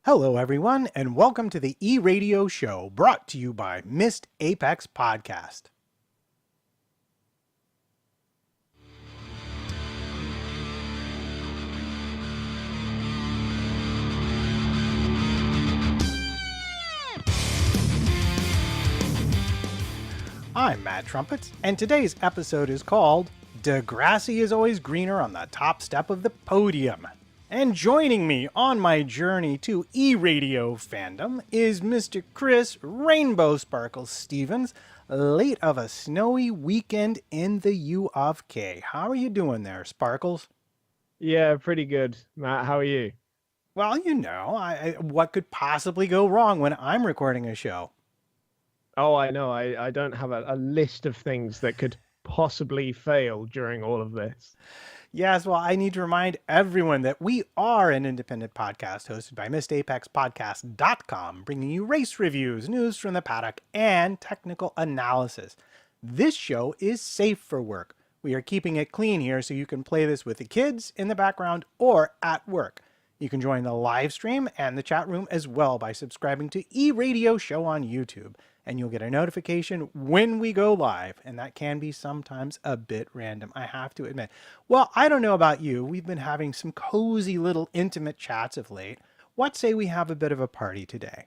Hello, everyone, and welcome to the E-Radio Show, brought to you by Missed Apex Podcast. I'm Matt Trumpets, and today's episode is called "The Grass is Always Greener on the Top Step of the Podium." And joining me on my journey to E-Radio fandom is Mr. Chris Rainbow Sparkles Stevens, late of a snowy weekend in the U of K. How are you doing there, Sparkles? Yeah, pretty good, Matt. How are you? Well, what could possibly go wrong when I'm recording a show? Oh, I know. I don't have a list of things that could possibly fail during all of this. Yes, well, I need to remind everyone that we are an independent podcast hosted by MissedApexPodcast.com, bringing you race reviews, news from the paddock, and technical analysis. This show is safe for work. We are keeping it clean here so you can play this with the kids in the background or at work. You can join the live stream and the chat room as well by subscribing to E-Radio Show on YouTube, and you'll get a notification when we go live, and that can be sometimes a bit random, I have to admit. Well, I don't know about you. We've been having some cozy little intimate chats of late. What say we have a bit of a party today?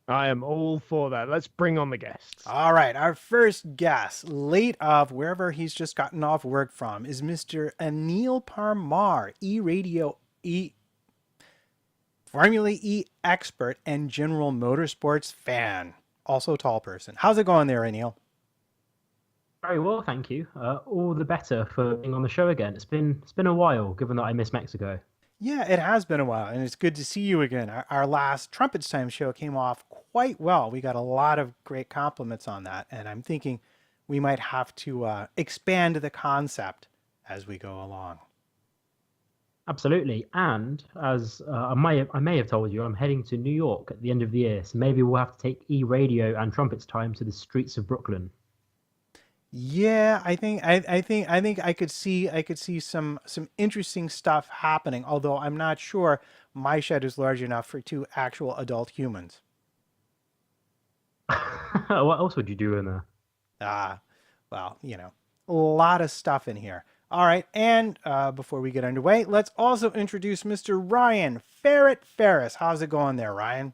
I am all for that. Let's bring on the guests. All right, our first guest, late of wherever he's just gotten off work from, is Mr. Anil Parmar, Formula E expert and general motorsports fan. Also a tall person. How's it going there, Anil? Very well, thank you. All the better for being on the show again. It's been a while, given that I missed Mexico. Yeah, it has been a while, and it's good to see you again. Our last Trumpets Time show came off quite well. We got a lot of great compliments on that, and I'm thinking we might have to expand the concept as we go along. Absolutely, and as I may have told you, I'm heading to New York at the end of the year, so maybe we'll have to take E-Radio and Trumpets Time to the streets of Brooklyn. Yeah, I think I could see some interesting stuff happening, although I'm not sure my shed is large enough for two actual adult humans. What else would you do in there? Well, a lot of stuff in here. All right, and before we get underway, let's also introduce Mr. Ryan Ferris. How's it going there, Ryan?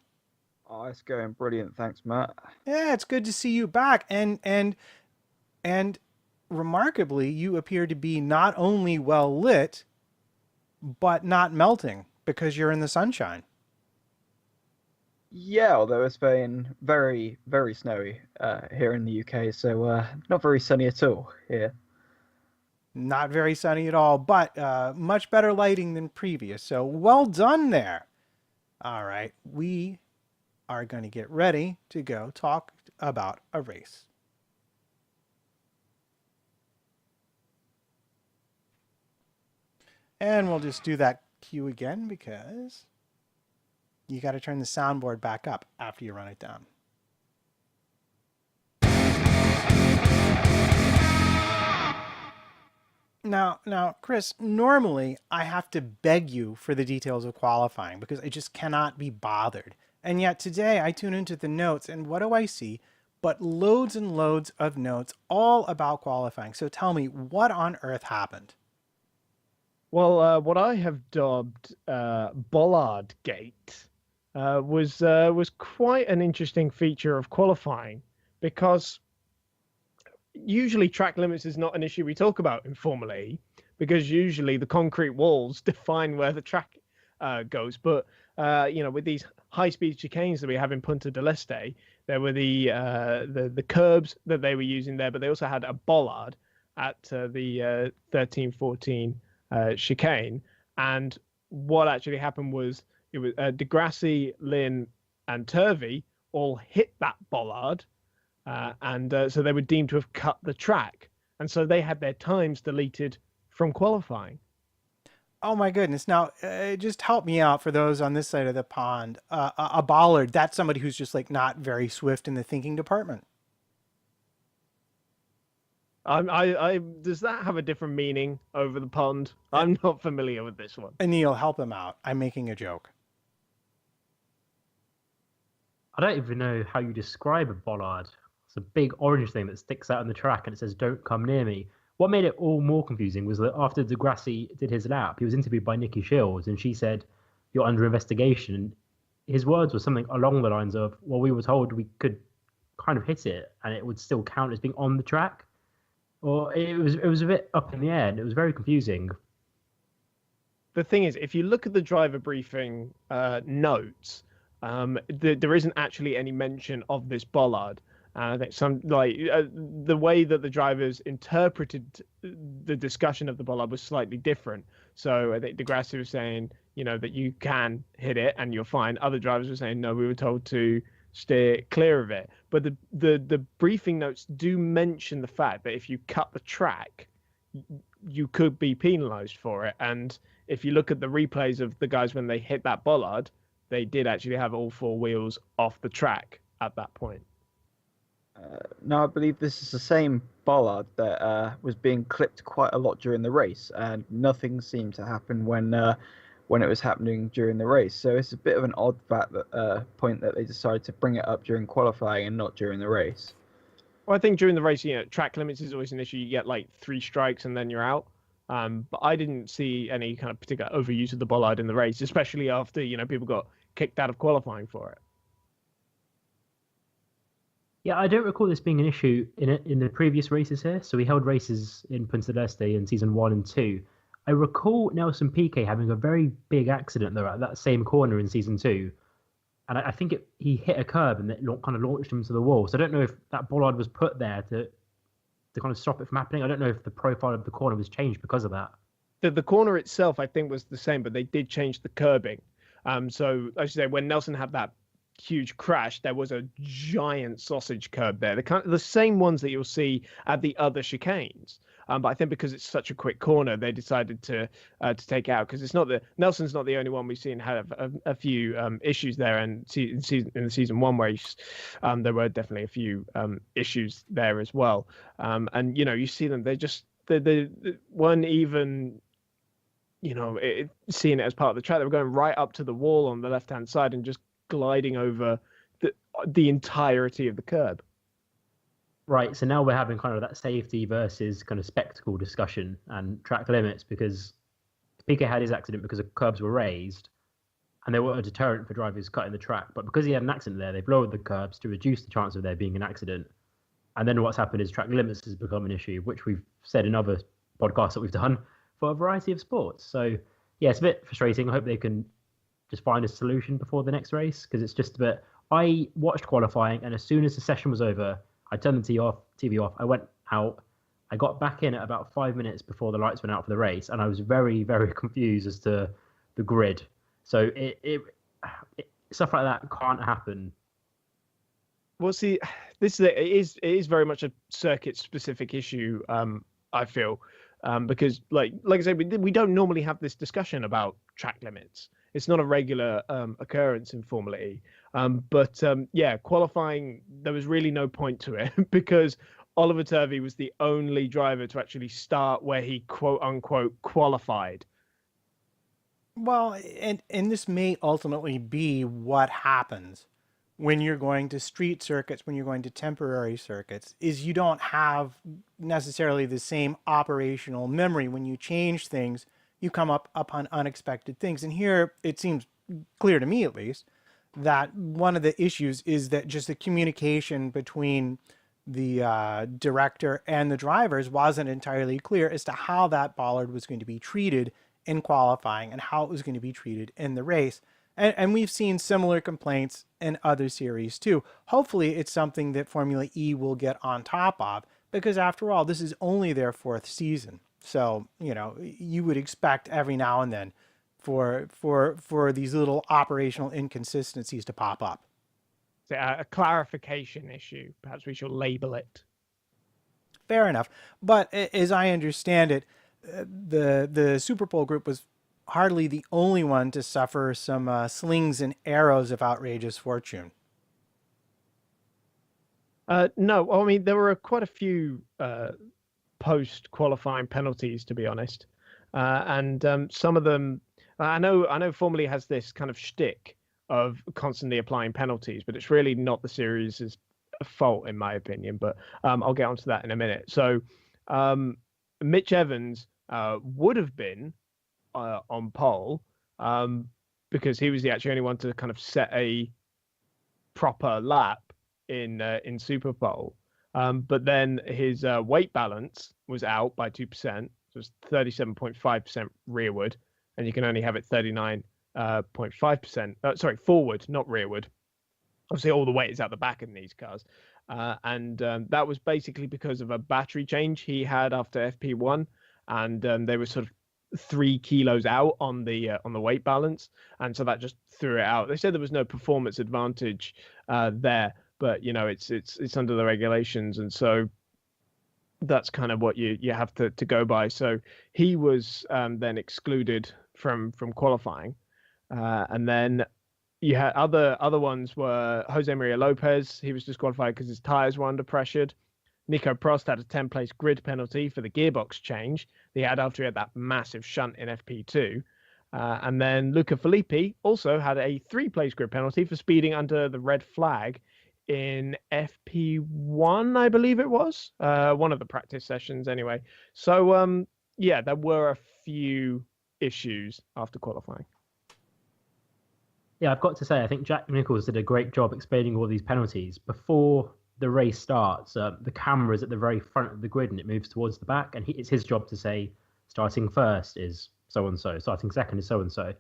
Oh, it's going brilliant. Thanks, Matt. Yeah, it's good to see you back. And remarkably, you appear to be not only well lit, but not melting because you're in the sunshine. Yeah, although it's been very, very snowy here in the UK, so not very sunny at all here. Not very sunny at all, but much better lighting than previous. So well done there. All right, we are going to get ready to go talk about a race. And we'll just do that cue again because you got to turn the soundboard back up after you run it down. Now, Chris, normally I have to beg you for the details of qualifying because I just cannot be bothered. And yet today I tune into the notes and what do I see but loads and loads of notes all about qualifying. So tell me, what on earth happened? Well, what I have dubbed Bollard Gate was quite an interesting feature of qualifying because usually track limits is not an issue we talk about in Formula E because usually the concrete walls define where the track goes. But with these high-speed chicanes that we have in Punta del Este, there were the curbs that they were using there, but they also had a bollard at the 13-14 chicane. And what actually happened was it was Degrassi, Lynn, and Turvey all hit that bollard. So they were deemed to have cut the track. And so they had their times deleted from qualifying. Oh my goodness. Now, just help me out for those on this side of the pond. A bollard, that's somebody who's just like not very swift in the thinking department. Does that have a different meaning over the pond? I'm not familiar with this one. Anil, help him out. I'm making a joke. I don't even know how you describe a bollard. It's a big orange thing that sticks out on the track and it says, "Don't come near me." What made it all more confusing was that after Degrassi did his lap, he was interviewed by Nikki Shields and she said, "You're under investigation." And his words were something along the lines of, "Well, we were told we could kind of hit it and it would still count as being on the track." Or it was a bit up in the air and it was very confusing. The thing is, if you look at the driver briefing notes, there isn't actually any mention of this bollard. I think the way that the drivers interpreted the discussion of the bollard was slightly different. So I think Degrassi was saying, that you can hit it and you're fine. Other drivers were saying, no, we were told to steer clear of it. But the briefing notes do mention the fact that if you cut the track, you could be penalized for it. And if you look at the replays of the guys when they hit that bollard, they did actually have all four wheels off the track at that point. No, I believe this is the same bollard that was being clipped quite a lot during the race, and nothing seemed to happen when it was happening during the race. So it's a bit of an odd point that they decided to bring it up during qualifying and not during the race. Well, I think during the race, track limits is always an issue. You get like 3 strikes and then you're out. But I didn't see any kind of particular overuse of the bollard in the race, especially after people got kicked out of qualifying for it. Yeah, I don't recall this being an issue in the previous races here. So we held races in Punta del Este in season 1 and 2. I recall Nelson Piquet having a very big accident though at that same corner in season 2. And I think he hit a curb and it kind of launched him to the wall. So I don't know if that bollard was put there to kind of stop it from happening. I don't know if the profile of the corner was changed because of that. The corner itself, I think, was the same, but they did change the curbing. So, as you say, when Nelson had that huge crash, there was a giant sausage curb there. The same ones that you'll see at the other chicanes. But I think because it's such a quick corner, they decided to take it out, because it's not Nelson's not the only one we've seen have a few issues there, and in the season 1 where there were definitely a few issues there as well. And you see them, they weren't even seeing it as part of the track. They were going right up to the wall on the left hand side and just gliding over the entirety of the curb. Right, so now we're having kind of that safety versus kind of spectacle discussion and track limits, because Piquet had his accident because the curbs were raised and they were a deterrent for drivers cutting the track. But because he had an accident there, they've lowered the curbs to reduce the chance of there being an accident. And then what's happened is track limits has become an issue, which we've said in other podcasts that we've done for a variety of sports. So, yeah, it's a bit frustrating. I hope they can just find a solution before the next race, because it's just a bit... I watched qualifying, and as soon as the session was over, I turned the TV off. I went out. I got back in at about 5 minutes before the lights went out for the race, and I was very, very confused as to the grid. So it stuff like that can't happen. Well, see, it is very much a circuit-specific issue. I feel, because like I said, we don't normally have this discussion about track limits. It's not a regular occurrence in Formula E. But qualifying, there was really no point to it because Oliver Turvey was the only driver to actually start where he quote unquote qualified. Well, and this may ultimately be what happens when you're going to street circuits, when you're going to temporary circuits, is you don't have necessarily the same operational memory. When you change things, you come up upon unexpected things. And here it seems clear to me, at least, that one of the issues is that just the communication between the director and the drivers wasn't entirely clear as to how that bollard was going to be treated in qualifying and how it was going to be treated in the race. And we've seen similar complaints in other series too. Hopefully it's something that Formula E will get on top of, because after all, this is only their 4th season. So, you would expect every now and then for these little operational inconsistencies to pop up. A clarification issue, perhaps we shall label it. Fair enough. But as I understand it, the Superpole group was hardly the only one to suffer some slings and arrows of outrageous fortune. No, I mean, there were quite a few post-qualifying penalties, to be honest. And some of them, I know Formula E has this kind of shtick of constantly applying penalties, but it's really not the series' fault, in my opinion. But I'll get onto that in a minute. So Mitch Evans would have been on pole because he was the actually only one to kind of set a proper lap in Super Bowl. But then his weight balance was out by 2%. So it was 37.5% rearward, and you can only have it 39.5%. Sorry, forward, not rearward. Obviously, all the weight is out the back in these cars. And that was basically because of a battery change he had after FP1. And they were sort of 3 kilos out on the weight balance. And so that just threw it out. They said there was no performance advantage there. But it's under the regulations, and so that's kind of what you have to go by. So he was then excluded from qualifying, and then you had other ones were Jose Maria Lopez. He was disqualified because his tires were under pressured. Nico Prost had a 10-place grid penalty for the gearbox change that he had after he had that massive shunt in FP2. And then Luca Filippi also had a 3-place grid penalty for speeding under the red flag in FP1, I believe it was, one of the practice sessions anyway. So there were a few issues after qualifying. Yeah, I've got to say, I think Jack Nicholls did a great job explaining all these penalties before the race starts. The camera is at the very front of the grid and it moves towards the back, and it's his job to say starting first is so and so, starting second is so and so.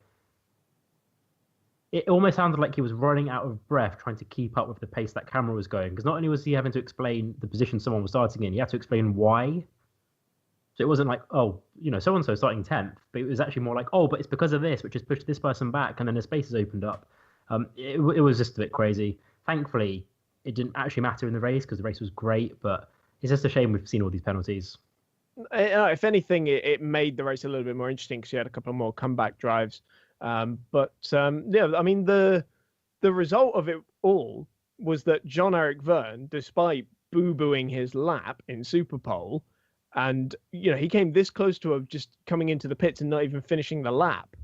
It almost sounded like he was running out of breath trying to keep up with the pace that camera was going, because not only was he having to explain the position someone was starting in, he had to explain why. So it wasn't like, so and so starting 10th, but it was actually more like, but it's because of this, which has pushed this person back, and then the spaces opened up. It was just a bit crazy. Thankfully, it didn't actually matter in the race because the race was great, but it's just a shame we've seen all these penalties. If anything, it made the race a little bit more interesting because you had a couple more comeback drives. I mean, the result of it all was that Jean-Eric Verne, despite boo-booing his lap in Super Pole, and he came this close to just coming into the pits and not even finishing the lap,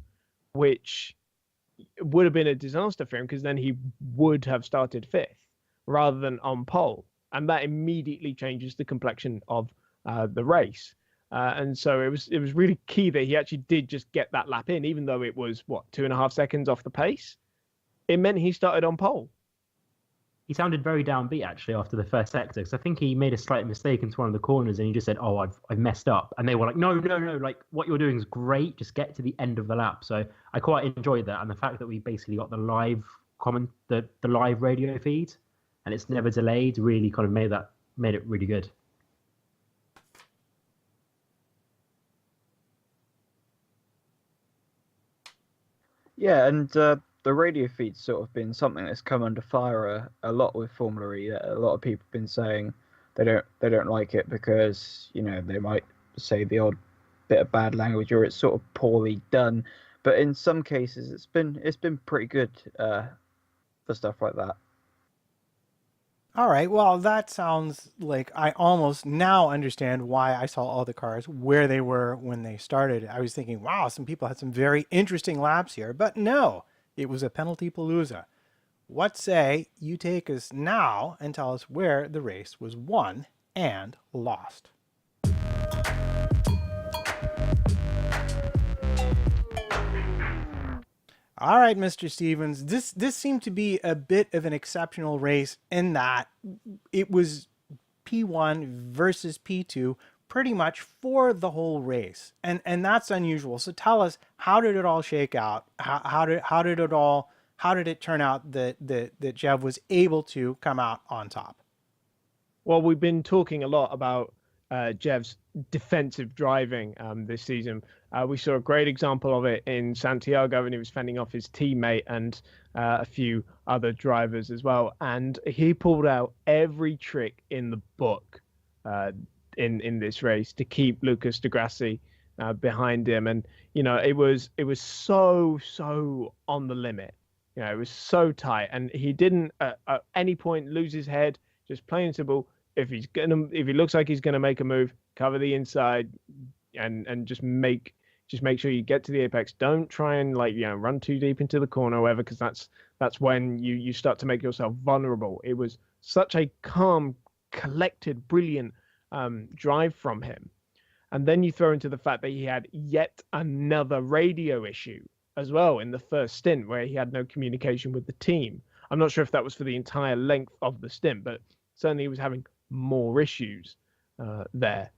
which would have been a disaster for him because then he would have started 5th rather than on pole, and that immediately changes the complexion of the race. And so it was really key that he actually did just get that lap in, even though it was 2.5 seconds off the pace. It meant he started on pole. He sounded very downbeat actually after the first sector, because I think he made a slight mistake into one of the corners and he just said, I've messed up. And they were like, no, like what you're doing is great. Just get to the end of the lap. So I quite enjoyed that. And the fact that we basically got the live the live radio feed and it's never delayed really kind of made it really good. Yeah, and the radio feed's sort of been something that's come under fire a lot with Formula E. A lot of people have been saying they don't like it because they might say the odd bit of bad language or it's sort of poorly done. But in some cases, it's been pretty good for stuff like that. All right. Well, that sounds like I almost now understand why I saw all the cars where they were when they started. I was thinking, wow, some people had some very interesting laps here, but no, it was a penalty palooza. What say you take us now and tell us where the race was won and lost? All right, Mr. Stevens, this seemed to be a bit of an exceptional race in that it was P1 versus P2 pretty much for the whole race. And that's unusual. So tell us, how did it all shake out? How did it turn out that Jeff was able to come out on top? Well, we've been talking a lot about Jev's defensive driving this season. We saw a great example of it in Santiago when he was fending off his teammate and a few other drivers as well. And he pulled out every trick in the book in this race to keep Lucas Di Grassi behind him. And, it was so on the limit. It was so tight. And he didn't at any point lose his head, just plain and simple. If he looks like he's gonna make a move, cover the inside and just make Just make sure you get to the apex. Don't try and run too deep into the corner or whatever, because that's when you start to make yourself vulnerable. It was such a calm, collected, brilliant drive from him. And then you throw into the fact that he had yet another radio issue as well in the first stint, where he had no communication with the team. I'm not sure if that was for the entire length of the stint, but certainly he was having more issues there.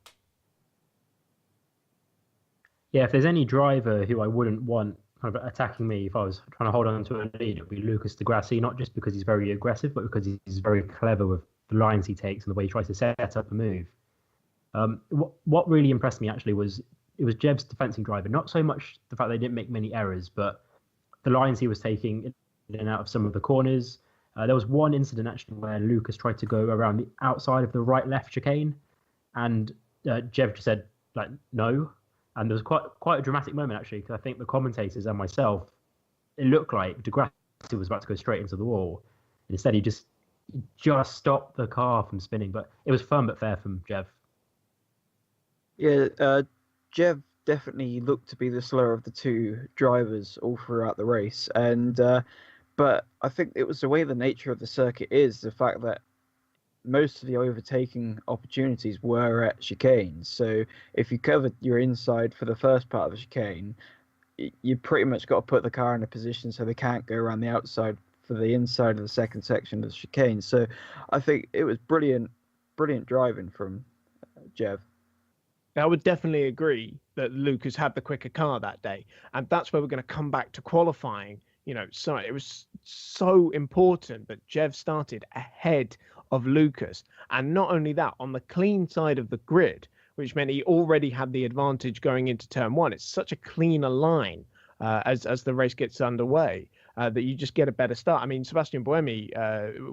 Yeah, if there's any driver who I wouldn't want kind of attacking me if I was trying to hold on to a lead, it would be Lucas di Grassi, not just because he's very aggressive, but because he's very clever with the lines he takes and the way he tries to set up a move. What really impressed me actually was Jeb's defensive driver. Not so much the fact they didn't make many errors, but the lines he was taking in and out of some of the corners. There was one incident actually where Lucas tried to go around the outside of the right-left chicane, and Jeb just said no. And there was quite a dramatic moment actually, because I think the commentators and myself, it looked like di Grassi was about to go straight into the wall. Instead, he just stopped the car from spinning. But it was fun but fair from Jev. Yeah, Jev definitely looked to be the slower of the two drivers all throughout the race, and but I think it was the way the nature of the circuit is, the fact that most of the overtaking opportunities were at chicanes. So if you covered your inside for the first part of the chicane, you pretty much got to put the car in a position so they can't go around the outside for the inside of the second section of the chicane. So I think it was brilliant driving from Jev. I would definitely agree that Lucas had the quicker car that day, and that's where we're going to come back to qualifying. So it was so important that Jev started ahead of Lucas, and not only that, on the clean side of the grid, which meant he already had the advantage going into turn one. It's such a cleaner line as the race gets underway that you just get a better start. I mean, Sebastian Buemi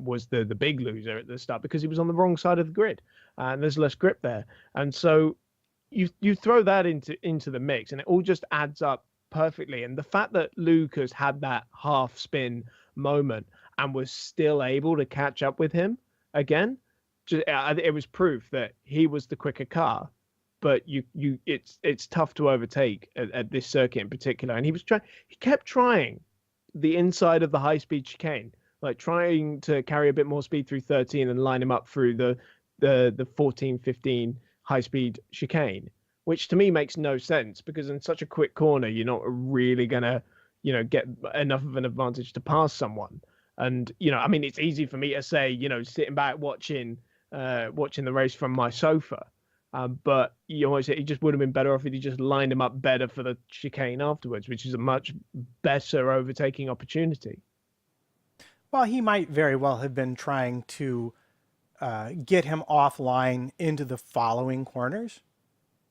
was the big loser at the start because he was on the wrong side of the grid, and there's less grip there, and so you throw that into the mix, and it all just adds up perfectly. And the fact that Lucas had that half spin moment and was still able to catch up with him again, it was proof that he was the quicker car. But it's tough to overtake at this circuit in particular. And he kept trying the inside of the high speed chicane, like trying to carry a bit more speed through 13 and line him up through the 14, 15 high speed chicane, which to me makes no sense, because in such a quick corner, you're not really gonna, get enough of an advantage to pass someone. And, I mean, it's easy for me to say, sitting back watching the race from my sofa. But it just would have been better off if he just lined him up better for the chicane afterwards, which is a much better overtaking opportunity. Well, he might very well have been trying to get him offline into the following corners,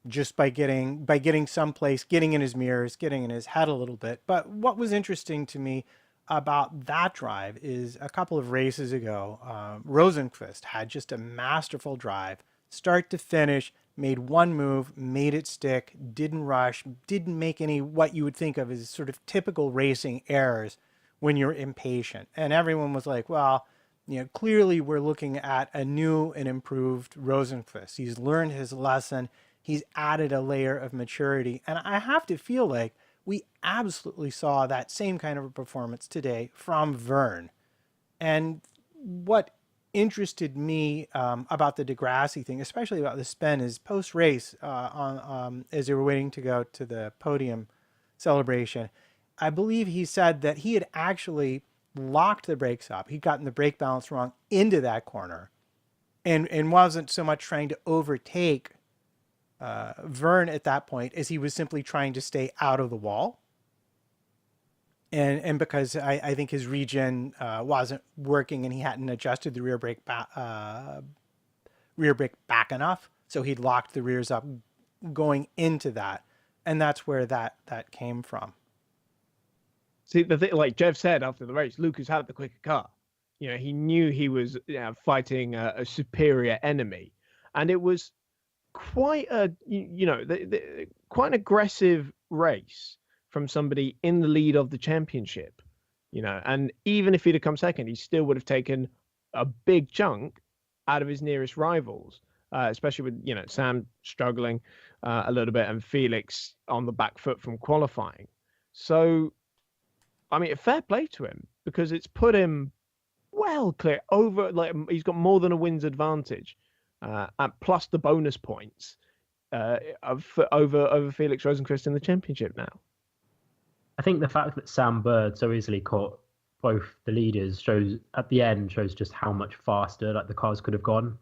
just by getting someplace, getting in his mirrors, getting in his head a little bit. But what was interesting to me about that drive is a couple of races ago, Rosenqvist had just a masterful drive, start to finish, made one move, made it stick, didn't rush, didn't make any what you would think of as sort of typical racing errors when you're impatient. And everyone was like, well, clearly we're looking at a new and improved Rosenqvist. He's learned his lesson. He's added a layer of maturity. And I have to feel like we absolutely saw that same kind of a performance today from Vern. And what interested me about the di Grassi thing, especially about the spin, is post-race as they were waiting to go to the podium celebration, I believe he said that he had actually locked the brakes up. He'd gotten the brake balance wrong into that corner and wasn't so much trying to overtake Vern at that point as he was simply trying to stay out of the wall. And because I think his regen wasn't working and he hadn't adjusted the rear brake back enough, so he'd locked the rears up going into that, and that's where that came from. See, the thing, like Jeff said after the race, Lucas had the quicker car. He knew he was fighting a superior enemy, and it was quite a quite an aggressive race from somebody in the lead of the championship. And even if he'd have come second, he still would have taken a big chunk out of his nearest rivals. especially with Sam struggling a little bit and Felix on the back foot from qualifying. So, I mean, fair play to him because it's put him well clear over. Like he's got more than a wins advantage, and plus the bonus points over Felix Rosenqvist in the championship now. I think the fact that Sam Bird so easily caught both the leaders shows just how much faster like the cars could have gone.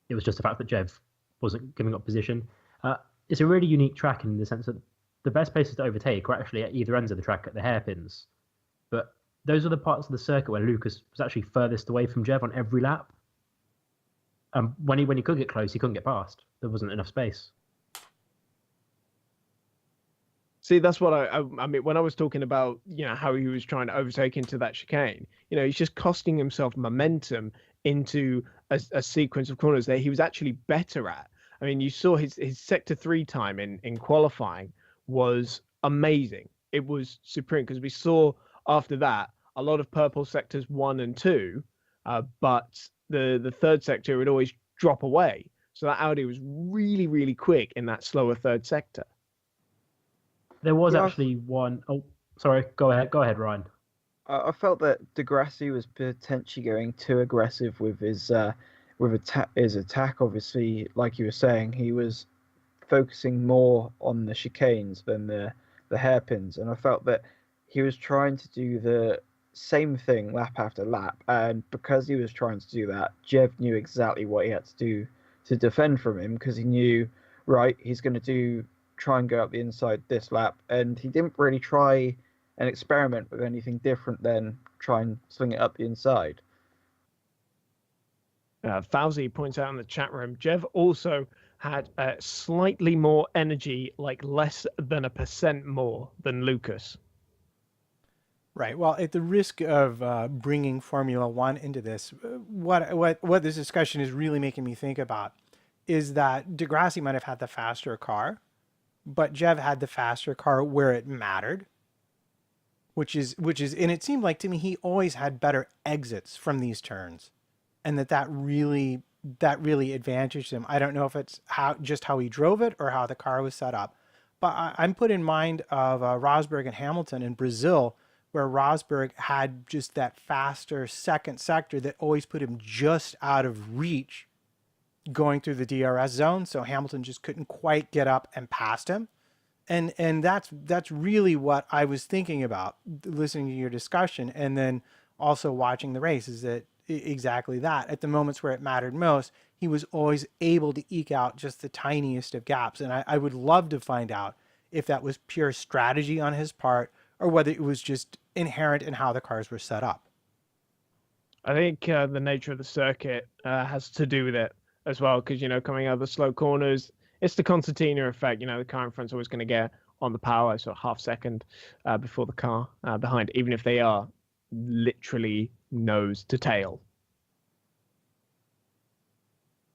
It was just the fact that Jev wasn't giving up position. It's a really unique track in the sense that the best places to overtake are actually at either ends of the track at the hairpins. But those are the parts of the circuit where Lucas was actually furthest away from Jev on every lap. When he could get close, he couldn't get past. There wasn't enough space. See, that's what I mean when I was talking about, how he was trying to overtake into that chicane. He's just costing himself momentum into a sequence of corners that he was actually better at. I mean, you saw his sector 3 time in qualifying was amazing. It was supreme because we saw after that a lot of purple sectors 1 and 2, but the third sector would always drop away. So that Audi was really, really quick in that slower third sector. There was actually one. Oh, sorry. Go ahead, Ryan. I felt that Degrassi was potentially going too aggressive with his attack. Obviously, like you were saying, he was focusing more on the chicanes than the hairpins, and I felt that he was trying to do the same thing lap after lap, and because he was trying to do that, Jev knew exactly what he had to do to defend from him because he knew, right, he's going to try and go up the inside this lap, and he didn't really try and experiment with anything different than try and swing it up the inside. Fauzi points out in the chat room, Jev also had slightly more energy, like less than 1% more than Lucas. Right. Well, at the risk of bringing Formula One into this, what this discussion is really making me think about is that Degrassi might have had the faster car, but Jev had the faster car where it mattered, which is, and it seemed like to me he always had better exits from these turns, and that really advantaged him. I don't know if it's how he drove it or how the car was set up, but I'm put in mind of Rosberg and Hamilton in Brazil, where Rosberg had just that faster second sector that always put him just out of reach going through the DRS zone, so Hamilton just couldn't quite get up and past him. And that's really what I was thinking about listening to your discussion and then also watching the race, is that exactly that. At the moments where it mattered most, he was always able to eke out just the tiniest of gaps. And I would love to find out if that was pure strategy on his part or whether it was just inherent in how the cars were set up. I think the nature of the circuit has to do with it as well, because coming out of the slow corners, it's the concertina effect. The car in front's always going to get on the power, so half second before the car behind, even if they are literally nose to tail.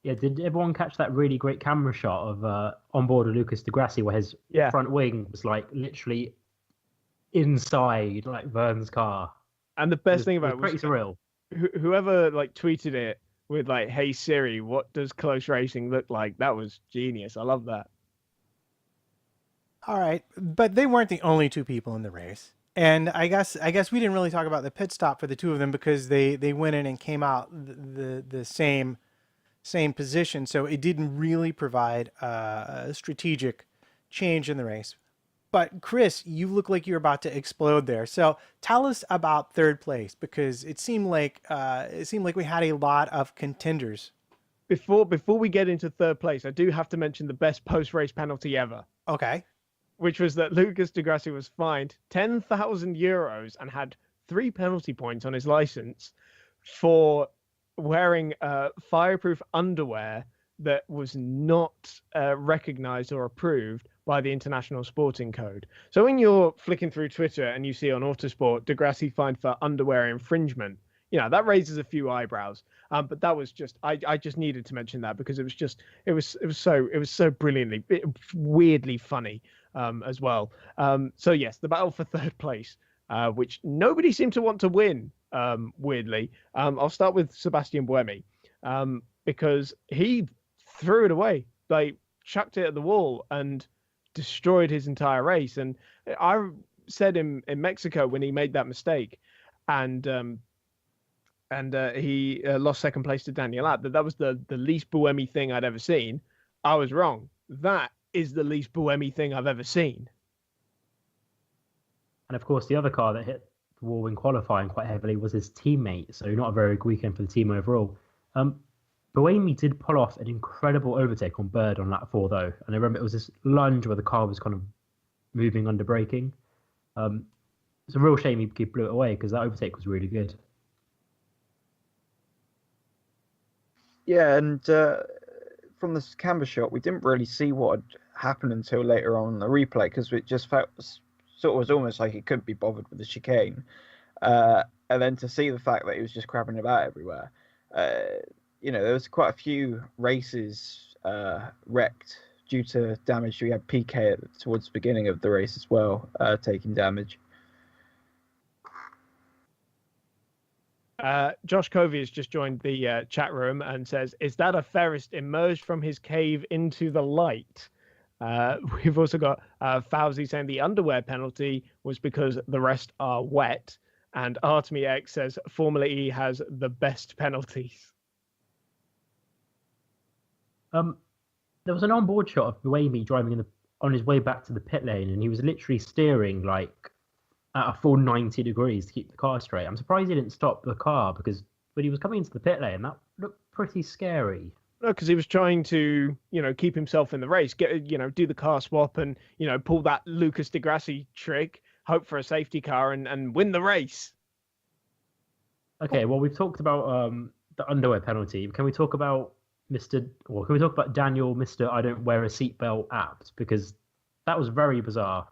Yeah, did everyone catch that really great camera shot of on board of Lucas Degrassi where his front wing was like literally inside like Vern's car? And the best thing about it was pretty surreal. Whoever tweeted it with "Hey Siri, what does close racing look like?" That was genius. I love that. All right, but they weren't the only two people in the race, and I guess we didn't really talk about the pit stop for the two of them because they went in and came out the same position, so it didn't really provide a strategic change in the race. But Chris, you look like you're about to explode there. So tell us about third place, because it seemed like we had a lot of contenders. Before we get into third place, I do have to mention the best post-race penalty ever. Okay. Which was that Lucas Degrassi was fined €10,000 and had 3 penalty points on his license for wearing fireproof underwear that was not recognized or approved by the International Sporting Code. So when you're flicking through Twitter and you see on Autosport Degrassi fined for underwear infringement, that raises a few eyebrows. But that was just I just needed to mention that because it was so brilliantly, weirdly funny as well. So yes, the battle for third place, which nobody seemed to want to win. Weirdly, I'll start with Sebastian Buemi because he threw it away, like chucked it at the wall and destroyed his entire race. And I said in Mexico when he made that mistake, and he lost second place to Daniel Abt, that was the least Buemi thing I'd ever seen. I was wrong. That is the least Buemi thing I've ever seen. And of course, the other car that hit the wall in qualifying quite heavily was his teammate. So not a very good weekend for the team overall. Buemi did pull off an incredible overtake on Bird on lap 4, though. And I remember it was this lunge where the car was kind of moving under braking. It's a real shame he blew it away because that overtake was really good. Yeah, and from the camera shot, we didn't really see what had happened until later on in the replay because it just felt sort of was almost like he couldn't be bothered with the chicane. And then to see the fact that he was just crabbing about everywhere, there was quite a few races wrecked due to damage. We had PK towards the beginning of the race as well, taking damage. Josh Covey has just joined the chat room and says, "Is that a Ferris emerged from his cave into the light?" We've also got Fauzi saying the underwear penalty was because the rest are wet. And Artemy X says Formula E has the best penalties. There was an onboard shot of Buemi driving on his way back to the pit lane, and he was literally steering like at a full 90 degrees to keep the car straight. I'm surprised he didn't stop the car because when he was coming into the pit lane, that looked pretty scary. No, because he was trying to, keep himself in the race, do the car swap and, pull that Lucas Di Grassi trick, hope for a safety car and win the race. Okay, well, we've talked about the underwear penalty. Can we talk about Daniel, Mr. I don't wear a seatbelt Abt? Because that was very bizarre.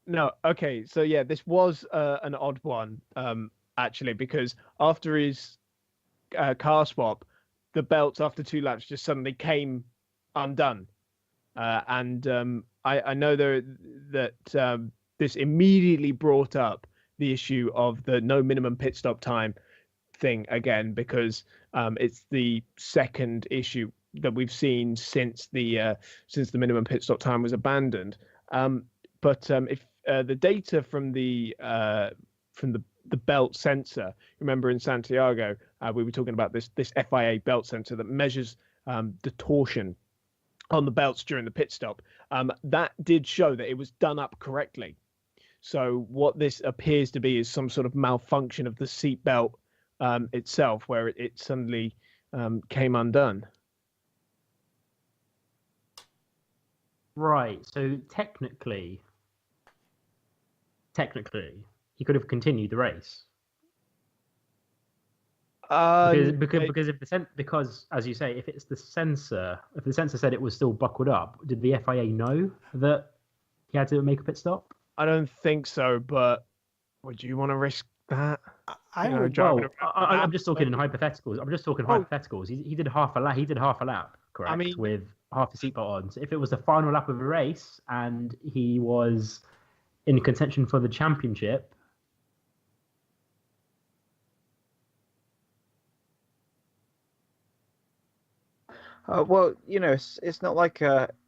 No, okay, so yeah, this was an odd one, actually, because after his car swap, the belts after 2 laps just suddenly came undone. I know that this immediately brought up the issue of the no minimum pit stop time thing again, because it's the second issue that we've seen since the minimum pit stop time was abandoned. But if the data from the belt sensor, remember in Santiago, we were talking about this FIA belt sensor that measures the torsion on the belts during the pit stop. That did show that it was done up correctly. So what this appears to be is some sort of malfunction of the seat belt itself, where it suddenly came undone. Right. So technically, he could have continued the race. Because as you say, if the sensor said it was still buckled up, did the FIA know that he had to make a pit stop? I don't think so, but would you want to risk that? I'm just talking in hypotheticals. Hypotheticals. He did half a lap. Correct. I mean, with half the seatbelt on. So if it was the final lap of a race and he was in contention for the championship. Well, it's not like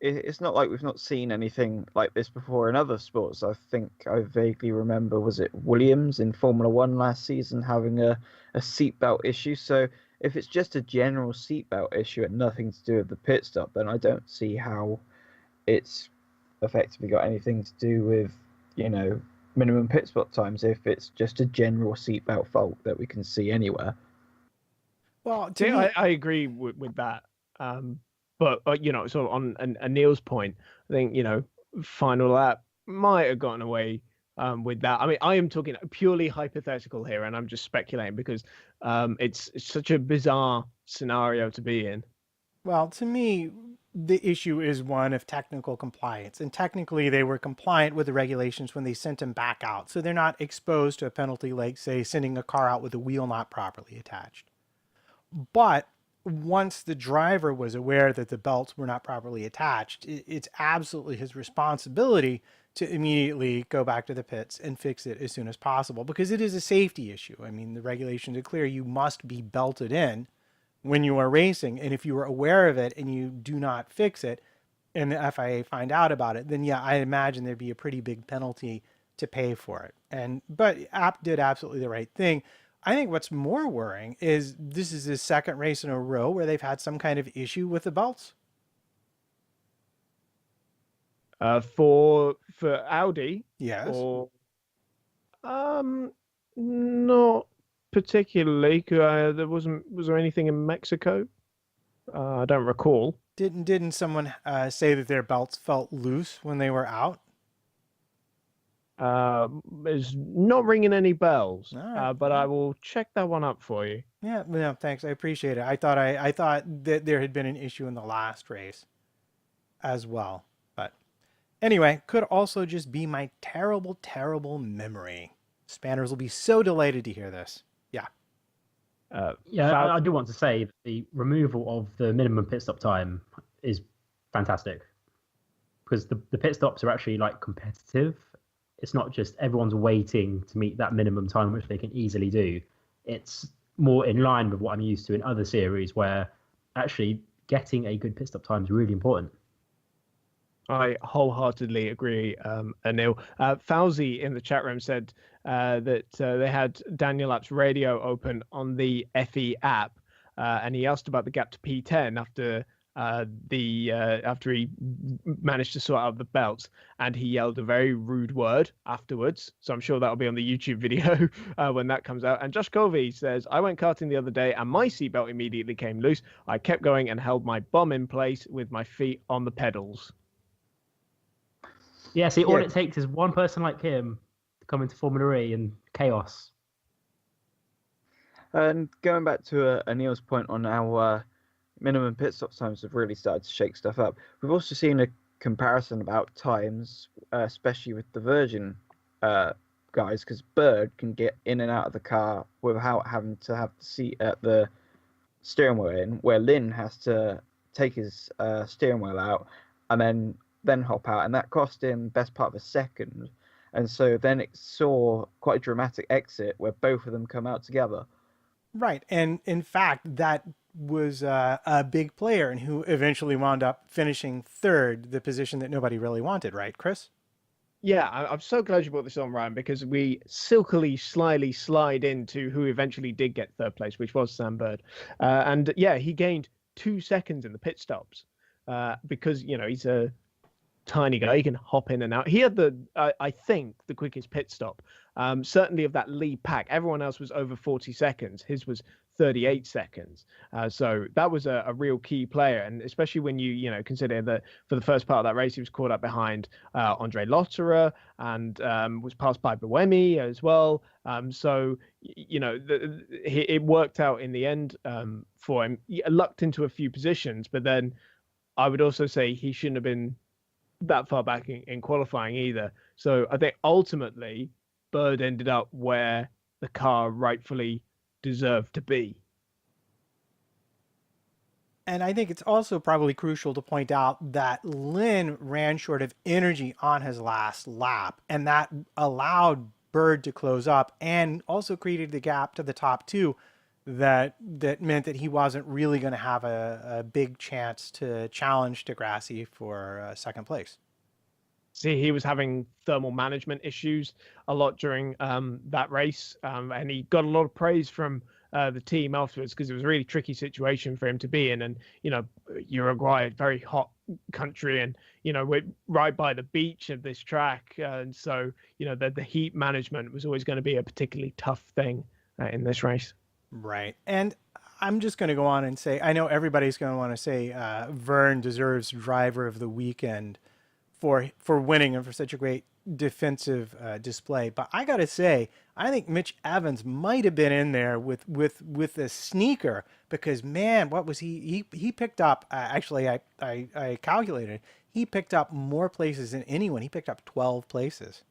we've not seen anything like this before in other sports. I think I vaguely remember, was it Williams in Formula One last season having a seatbelt issue? So if it's just a general seatbelt issue and nothing to do with the pit stop, then I don't see how it's effectively got anything to do with minimum pit stop times if it's just a general seatbelt fault that we can see anywhere. Well, I agree with that. But sort of on Anil's point, I think final lap might have gotten away with that. I mean, I am talking purely hypothetical here, and I'm just speculating because it's such a bizarre scenario to be in. Well, to me, the issue is one of technical compliance, and technically they were compliant with the regulations when they sent him back out, so they're not exposed to a penalty like, say, sending a car out with a wheel not properly attached. But once the driver was aware that the belts were not properly attached, it's absolutely his responsibility to immediately go back to the pits and fix it as soon as possible, because it is a safety issue. I mean, the regulations are clear. You must be belted in when you are racing. And if you are aware of it and you do not fix it, and the FIA find out about it, then yeah, I imagine there'd be a pretty big penalty to pay for it. But App did absolutely the right thing. I think what's more worrying is this is his second race in a row where they've had some kind of issue with the belts. For Audi, Yes. or not particularly. Was there anything in Mexico? I don't recall. Didn't someone say that their belts felt loose when they were out? Is not ringing any bells. All right. But I will check that one up for you. Yeah, no, thanks. I appreciate it. I thought that there had been an issue in the last race as well. But anyway, could also just be my terrible, terrible memory. Spanners will be so delighted to hear this. Yeah. I do want to say that the removal of the minimum pit stop time is fantastic, because the pit stops are actually like competitive. It's not just everyone's waiting to meet that minimum time, which they can easily do. It's more in line with what I'm used to in other series, where actually getting a good pit stop time is really important. I wholeheartedly agree, Anil. Fauzi in the chat room said that they had Daniel App's radio open on the FE app, and he asked about the gap to P10 after he managed to sort out the belts, and he yelled a very rude word afterwards. So I'm sure that'll be on the YouTube video when that comes out. And Josh Covey says, I went karting the other day and my seatbelt immediately came loose. I kept going and held my bum in place with my feet on the pedals. Yeah, see, all it takes is one person like him to come into Formula E and chaos. And going back to Anil's point on how minimum pit stop times have really started to shake stuff up, we've also seen a comparison about times, especially with the Virgin guys, because Bird can get in and out of the car without having to have the seat at the steering wheel in, where Lynn has to take his steering wheel out and then hop out, and that cost him best part of a second. And so then it saw quite a dramatic exit where both of them come out together. Right. And in fact, that was a big player and who eventually wound up finishing third, the position that nobody really wanted, right, Chris? Yeah, I'm so glad you brought this on, Ryan, because we silkily, slyly slide into who eventually did get third place, which was Sam Bird. And yeah, he gained 2 seconds in the pit stops because, he's a tiny guy. He can hop in and out. He had I think, the quickest pit stop, certainly of that lead pack. Everyone else was over 40 seconds. His was 38 seconds. So that was a real key player. And especially when you consider that for the first part of that race, he was caught up behind Andre Lotterer and was passed by Buemi as well. So, it worked out in the end for him. He lucked into a few positions, but then I would also say he shouldn't have been that far back in qualifying either. So I think ultimately Bird ended up where the car rightfully deserved to be. And I think it's also probably crucial to point out that Lynn ran short of energy on his last lap, and that allowed Bird to close up and also created the gap to the top two that meant that he wasn't really going to have a big chance to challenge Degrassi for second place. See, he was having thermal management issues a lot during that race, and he got a lot of praise from the team afterwards because it was a really tricky situation for him to be in. And, Uruguay, very hot country, and, we're right by the beach of this track. And so, the heat management was always going to be a particularly tough thing in this race. Right. And I'm just going to go on and say, I know everybody's going to want to say Vern deserves driver of the weekend for winning and for such a great defensive display. But I got to say, I think Mitch Evans might have been in there with a sneaker, because, man, what was he picked up, actually, I calculated, he picked up more places than anyone. He picked up 12 places.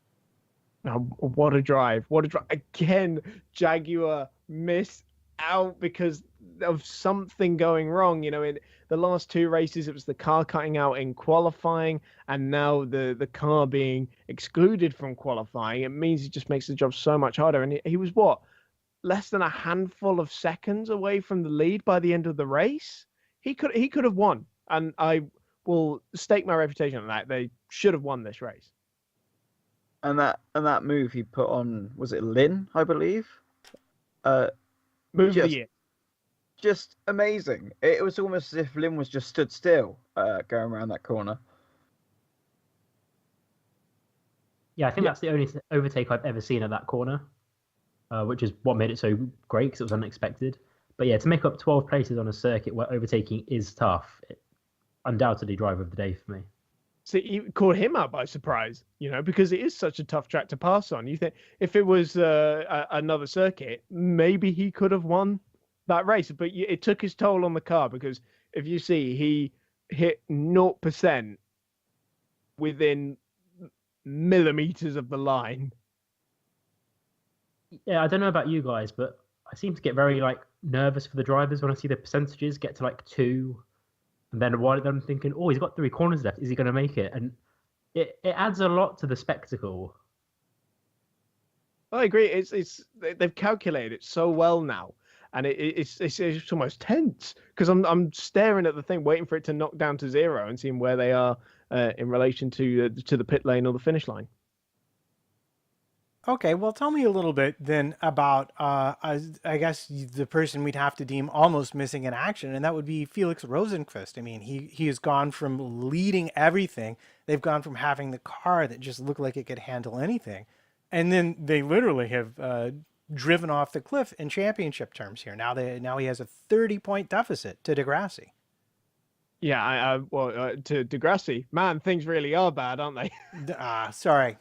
Now, what a drive. Again, Jaguar missed out because of something going wrong. In the last two races, it was the car cutting out in qualifying, and now the car being excluded from qualifying. It means it just makes the job so much harder. And he was less than a handful of seconds away from the lead by the end of the race, he could have won. And I will stake my reputation on that. They should have won this race. And that move he put on, was it Lynn, I believe? Move of the Just year. just amazing. It was almost as if Lynn was just stood still going around that corner. Yeah, I think that's the only overtake I've ever seen at that corner, which is what made it so great because it was unexpected. But yeah, to make up 12 places on a circuit where overtaking is tough, undoubtedly driver of the day for me. So you caught him out by surprise, because it is such a tough track to pass on. You think if it was another circuit, maybe he could have won that race, but it took his toll on the car because if you see, he hit 0% within millimeters of the line. Yeah, I don't know about you guys, but I seem to get very nervous for the drivers when I see the percentages get to 2. And then I'm thinking, oh, he's got 3 corners left. Is he going to make it? And it adds a lot to the spectacle. I agree. It's they've calculated it so well now, and it's almost tense because I'm staring at the thing, waiting for it to knock down to 0 and seeing where they are in relation to the pit lane or the finish line. Okay, well, tell me a little bit then about, I guess, the person we'd have to deem almost missing in action, and that would be Felix Rosenqvist. I mean, he has gone from leading everything. They've gone from having the car that just looked like it could handle anything, and then they literally have driven off the cliff in championship terms here. Now he has a 30-point deficit to Degrassi. Yeah, to Degrassi, man, things really are bad, aren't they? Sorry.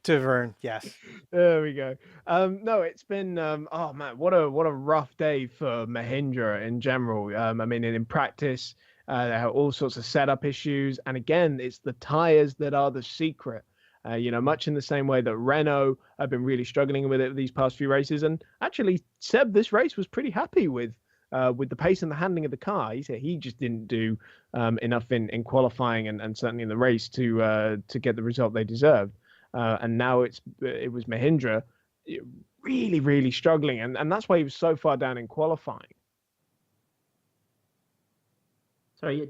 To Vern, yes. There we go. No, it's been oh man, what a rough day for Mahindra in general. I mean, in practice, they have all sorts of setup issues, and again, it's the tires that are the secret. Much in the same way that Renault have been really struggling with it these past few races, and actually, Seb this race was pretty happy with the pace and the handling of the car. He said he just didn't do enough in qualifying and certainly in the race to get the result they deserved. And now it was Mahindra really, really struggling. And that's why he was so far down in qualifying. Sorry,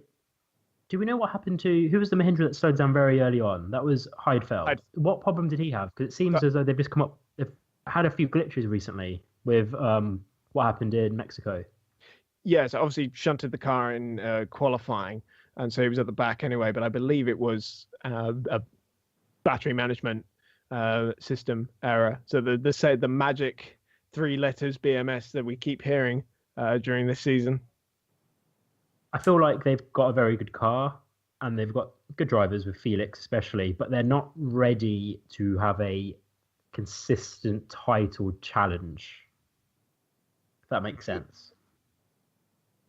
do we know what happened to, who was the Mahindra that slowed down very early on? That was Heidfeld. What problem did he have? Because it seems as though they've had a few glitches recently with what happened in Mexico. Yeah, so obviously shunted the car in qualifying. And so he was at the back anyway. But I believe it was a battery management system error. So the magic 3 letters BMS that we keep hearing during this season. I feel like they've got a very good car and they've got good drivers with Felix especially, but they're not ready to have a consistent title challenge. If that makes sense.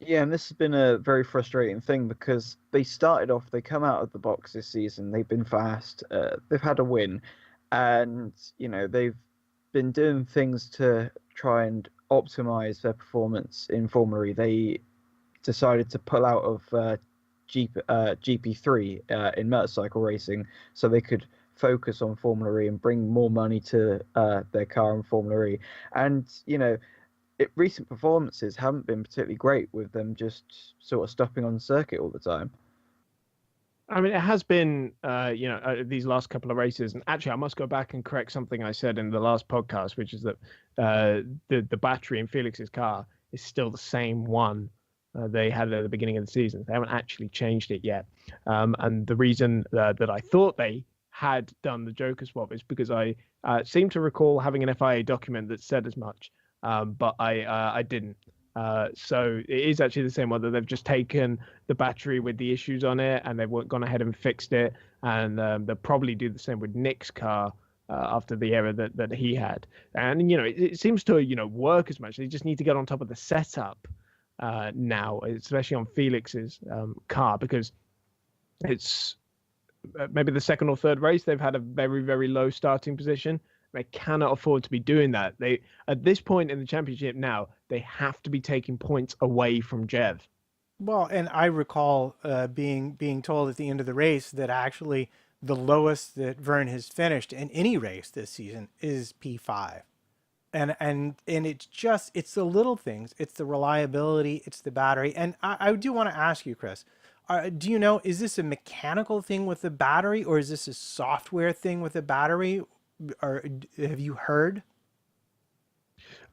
Yeah, and this has been a very frustrating thing because they come out of the box this season, they've been fast, they've had a win, and, they've been doing things to try and optimize their performance in Formula E. They decided to pull out of GP3 in motorcycle racing so they could focus on Formula E and bring more money to their car in Formula E. And, recent performances haven't been particularly great with them just sort of stopping on the circuit all the time. I mean, it has been, these last couple of races. And actually, I must go back and correct something I said in the last podcast, which is that the battery in Felix's car is still the same one they had at the beginning of the season. They haven't actually changed it yet. And the reason that I thought they had done the Joker swap is because I seem to recall having an FIA document that said as much. But I didn't. So it is actually the same one, that they've just taken the battery with the issues on it and they've gone ahead and fixed it. And they'll probably do the same with Nick's car after the error that he had. And, it seems to, work as much. They just need to get on top of the setup now, especially on Felix's car, because it's maybe the second or third race they've had a very, very low starting position. They cannot afford to be doing that. They, at this point in the championship now, they have to be taking points away from Jev. Well, and I recall being told at the end of the race that actually the lowest that Vern has finished in any race this season is P5. And it's the little things. It's the reliability. It's the battery. And I do want to ask you, Chris, do you know, is this a mechanical thing with the battery, or is this a software thing with the battery? Or have you heard?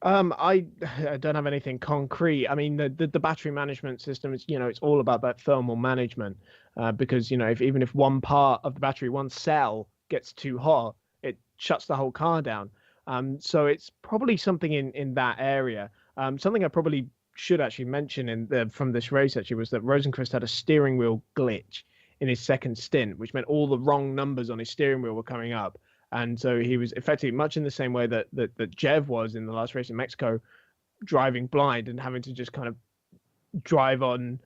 I I don't have anything concrete. I mean, the battery management system is, it's all about that thermal management. Because if even if one part of the battery, one cell gets too hot, it shuts the whole car down. So it's probably something in that area. Something I probably should actually mention from this race actually was that Rosenqvist had a steering wheel glitch in his second stint, which meant all the wrong numbers on his steering wheel were coming up. And so he was effectively much in the same way that Jev was in the last race in Mexico, driving blind and having to just kind of drive on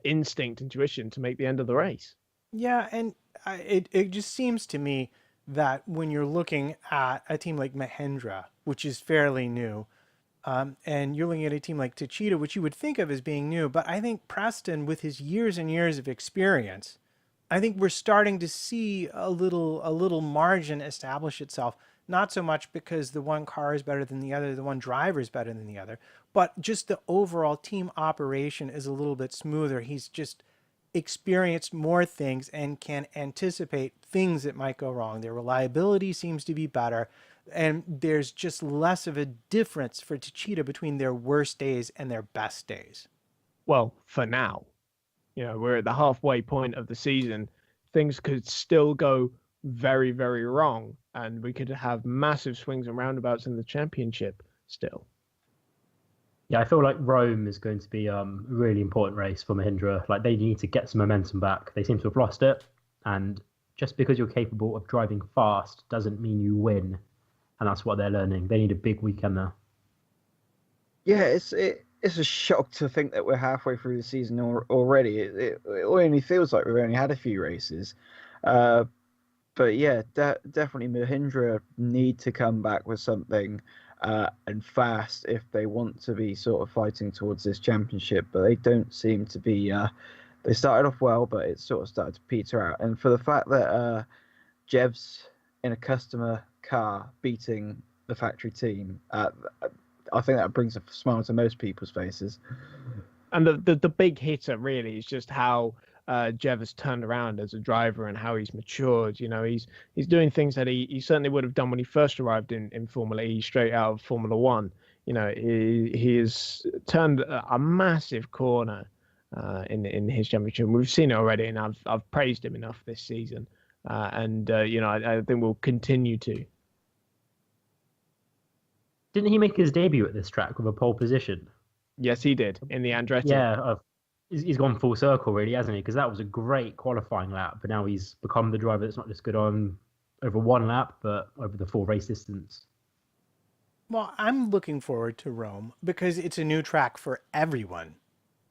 instinct, intuition to make the end of the race. Yeah, and it just seems to me that when you're looking at a team like Mahindra, which is fairly new, and you're looking at a team like Techeetah, which you would think of as being new, but I think Preston, with his years and years of experience, I think we're starting to see a little margin establish itself. Not so much because the one car is better than the other, the one driver is better than the other, but just the overall team operation is a little bit smoother. He's just experienced more things and can anticipate things that might go wrong. Their reliability seems to be better, and there's just less of a difference for Techeetah between their worst days and their best days. Well, for now. We're at the halfway point of the season. Things could still go very, very wrong, and we could have massive swings and roundabouts in the championship still. Yeah, I feel like Rome is going to be a really important race for Mahindra. Like, they need to get some momentum back. They seem to have lost it, and just because you're capable of driving fast doesn't mean you win, and that's what they're learning. They need a big weekend there. Yeah, it's a shock to think that we're halfway through the season already. It only feels like we've only had a few races. But yeah, definitely Mahindra need to come back with something and fast if they want to be sort of fighting towards this championship. But they don't seem to be. They started off well, but it sort of started to peter out. And for the fact that Jev's in a customer car beating the factory team, I think that brings a smile to most people's faces. And the big hitter really is just how Jev has turned around as a driver and how he's matured. He's doing things that he certainly would have done when he first arrived in Formula E, straight out of Formula One. He has turned a massive corner in his championship. We've seen it already, and I've praised him enough this season. I think we'll continue to. Didn't he make his debut at this track with a pole position? Yes, he did in the Andretti. Yeah, he's gone full circle, really, hasn't he? Because that was a great qualifying lap, but now he's become the driver that's not just good on over one lap, but over the full race distance. Well, I'm looking forward to Rome because it's a new track for everyone.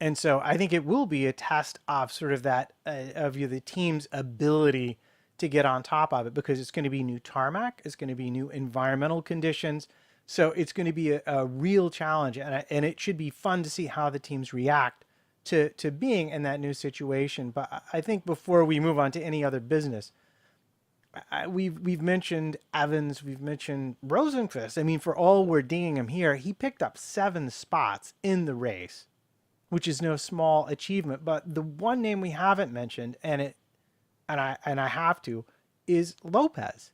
And so I think it will be a test of sort of that, the team's ability to get on top of it, because it's going to be new tarmac, it's going to be new environmental conditions. So it's going to be a real challenge, and it should be fun to see how the teams react to being in that new situation. But I think before we move on to any other business, we've mentioned Evans, we've mentioned Rosenqvist. I mean, for all we're dinging him here, he picked up 7 spots in the race, which is no small achievement. But the one name we haven't mentioned, and I have to, is Lopez.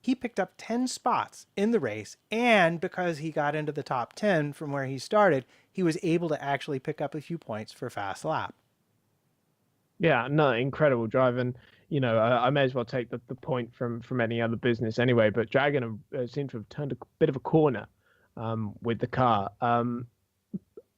He picked up 10 spots in the race, and because he got into the top 10 from where he started, he was able to actually pick up a few points for fast lap. Yeah, no, incredible drive. And, I may as well take the point from any other business anyway, but Dragon seemed to have turned a bit of a corner with the car.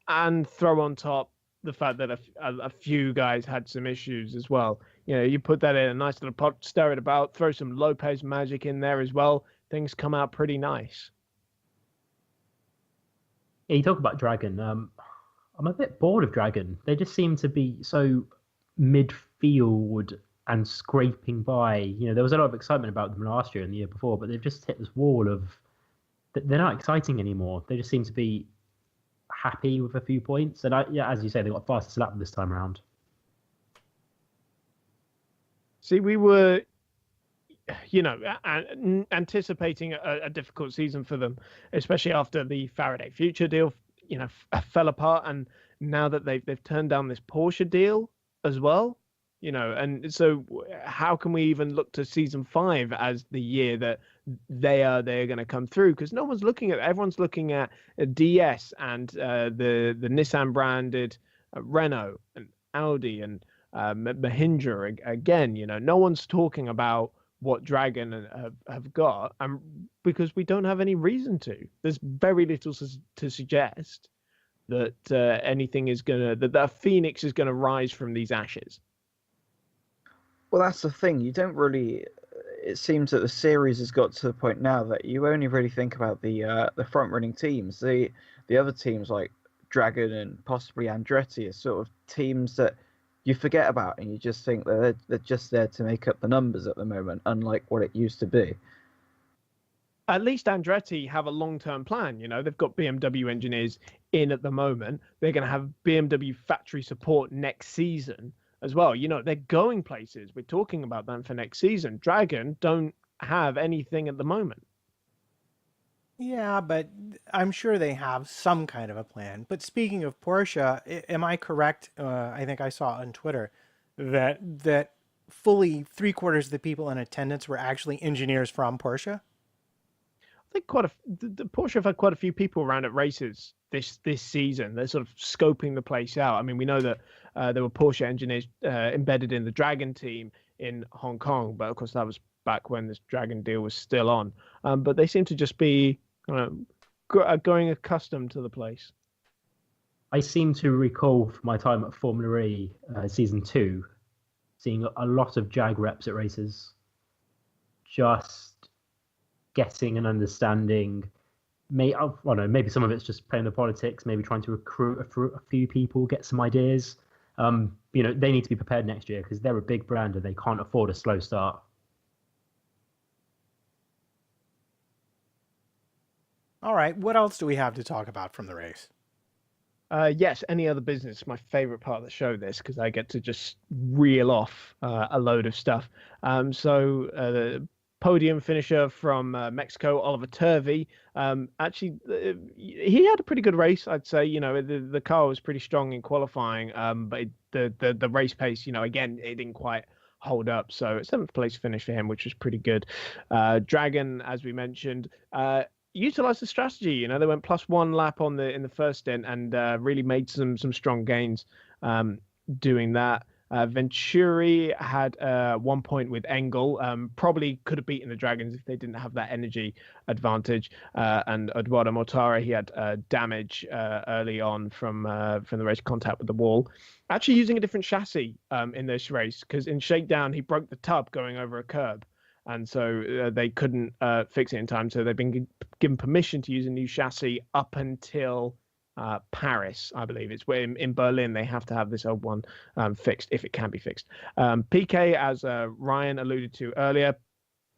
And throw on top the fact that a few guys had some issues as well. You put that in a nice little pot, stir it about, throw some Lopez magic in there as well. Things come out pretty nice. Yeah, you talk about Dragon. I'm a bit bored of Dragon. They just seem to be so midfield and scraping by. There was a lot of excitement about them last year and the year before, but they've just hit this wall of they're not exciting anymore. They just seem to be happy with a few points. And as you say, they got fastest lap this time around. See, we were anticipating a difficult season for them, especially after the Faraday Future deal, fell apart, and now that they've turned down this Porsche deal as well, and so how can we even look to season 5 as the year that they're going to come through? Because everyone's looking at a DS and the Nissan branded Renault and Audi and Mahindra again. No one's talking about what Dragon have got, and because we don't have any reason to. There's very little to suggest that that Phoenix is gonna rise from these ashes. Well, that's the thing. You don't really. It seems that the series has got to the point now that you only really think about the front running teams. The other teams like Dragon and possibly Andretti are sort of teams that you forget about, and you just think that they're just there to make up the numbers at the moment, unlike what it used to be. At least Andretti have a long-term plan. They've got BMW engineers in at the moment. They're going to have BMW factory support next season as well. They're going places. We're talking about that for next season. Dragon don't have anything at the moment. Yeah, but I'm sure they have some kind of a plan. But speaking of Porsche, am I correct? I think I saw on Twitter that fully 3/4 of the people in attendance were actually engineers from Porsche. I think the Porsche have had quite a few people around at races this season. They're sort of scoping the place out. I mean, we know that there were Porsche engineers embedded in the Dragon team in Hong Kong, but of course that was back when this Dragon deal was still on. But they seem to just be going accustomed to the place. I seem to recall from my time at Formula E season 2, seeing a lot of Jag reps at races, just getting an understanding. Maybe some of it's just playing the politics, maybe trying to recruit a few people, get some ideas. They need to be prepared next year because they're a big brand and they can't afford a slow start. All right, what else do we have to talk about from the race? Yes, any other business. My favorite part of the show, this, because I get to just reel off a load of stuff. So the podium finisher from Mexico, Oliver Turvey. Actually, he had a pretty good race, I'd say. The car was pretty strong in qualifying, but the race pace, again, it didn't quite hold up. So 7th place finish for him, which was pretty good. Dragon, as we mentioned, utilized the strategy. They went +1 lap in the first stint and really made some strong gains doing that. Venturi had 1 point with Engel. Probably could have beaten the Dragons if they didn't have that energy advantage. And Eduardo Mortara, he had damage early on from the race contact with the wall. Actually using a different chassis in this race, because in shakedown he broke the tub going over a curb. And so they couldn't fix it in time. So they've been given permission to use a new chassis up until Paris, I believe. It's where in Berlin they have to have this old one fixed if it can be fixed. PK, as Ryan alluded to earlier,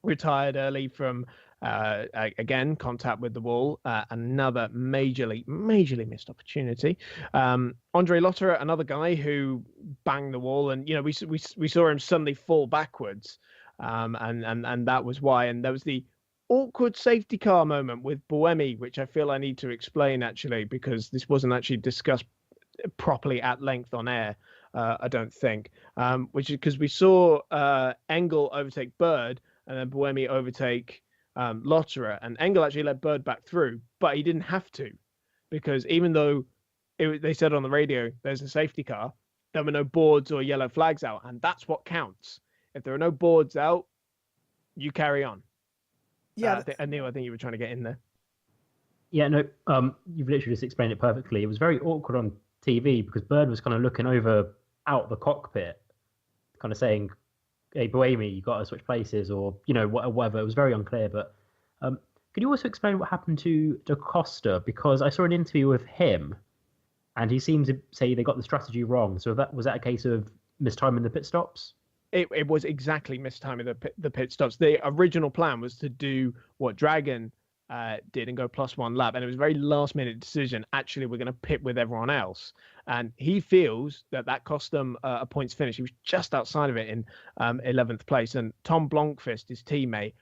retired early from again contact with the wall. Another majorly missed opportunity. Andre Lotterer, another guy who banged the wall, and we saw him suddenly fall backwards. And that was why. And there was the awkward safety car moment with Buemi, which I feel I need to explain actually, because this wasn't actually discussed properly at length on air, I don't think. Which is because we saw Engel overtake Bird and then Buemi overtake Lotterer, and Engel actually let Bird back through, but he didn't have to, because even though they said on the radio there's a safety car, there were no boards or yellow flags out, and that's what counts. If there are no boards out, you carry on. Yeah, Anil, I think you were trying to get in there. Yeah, no, you've literally just explained it perfectly. It was very awkward on TV because Bird was kind of looking out the cockpit, kind of saying, "Hey, Buemi, you got to switch places," or whatever. It was very unclear. But could you also explain what happened to Da Costa? Because I saw an interview with him, and he seemed to say they got the strategy wrong. So was that a case of mistiming the pit stops? It was exactly mistiming the pit stops. The original plan was to do what Dragon did and go +1 lap. And it was a very last-minute decision. Actually, we're going to pit with everyone else. And he feels that cost them a points finish. He was just outside of it in 11th place. And Tom Blomqvist, his teammate,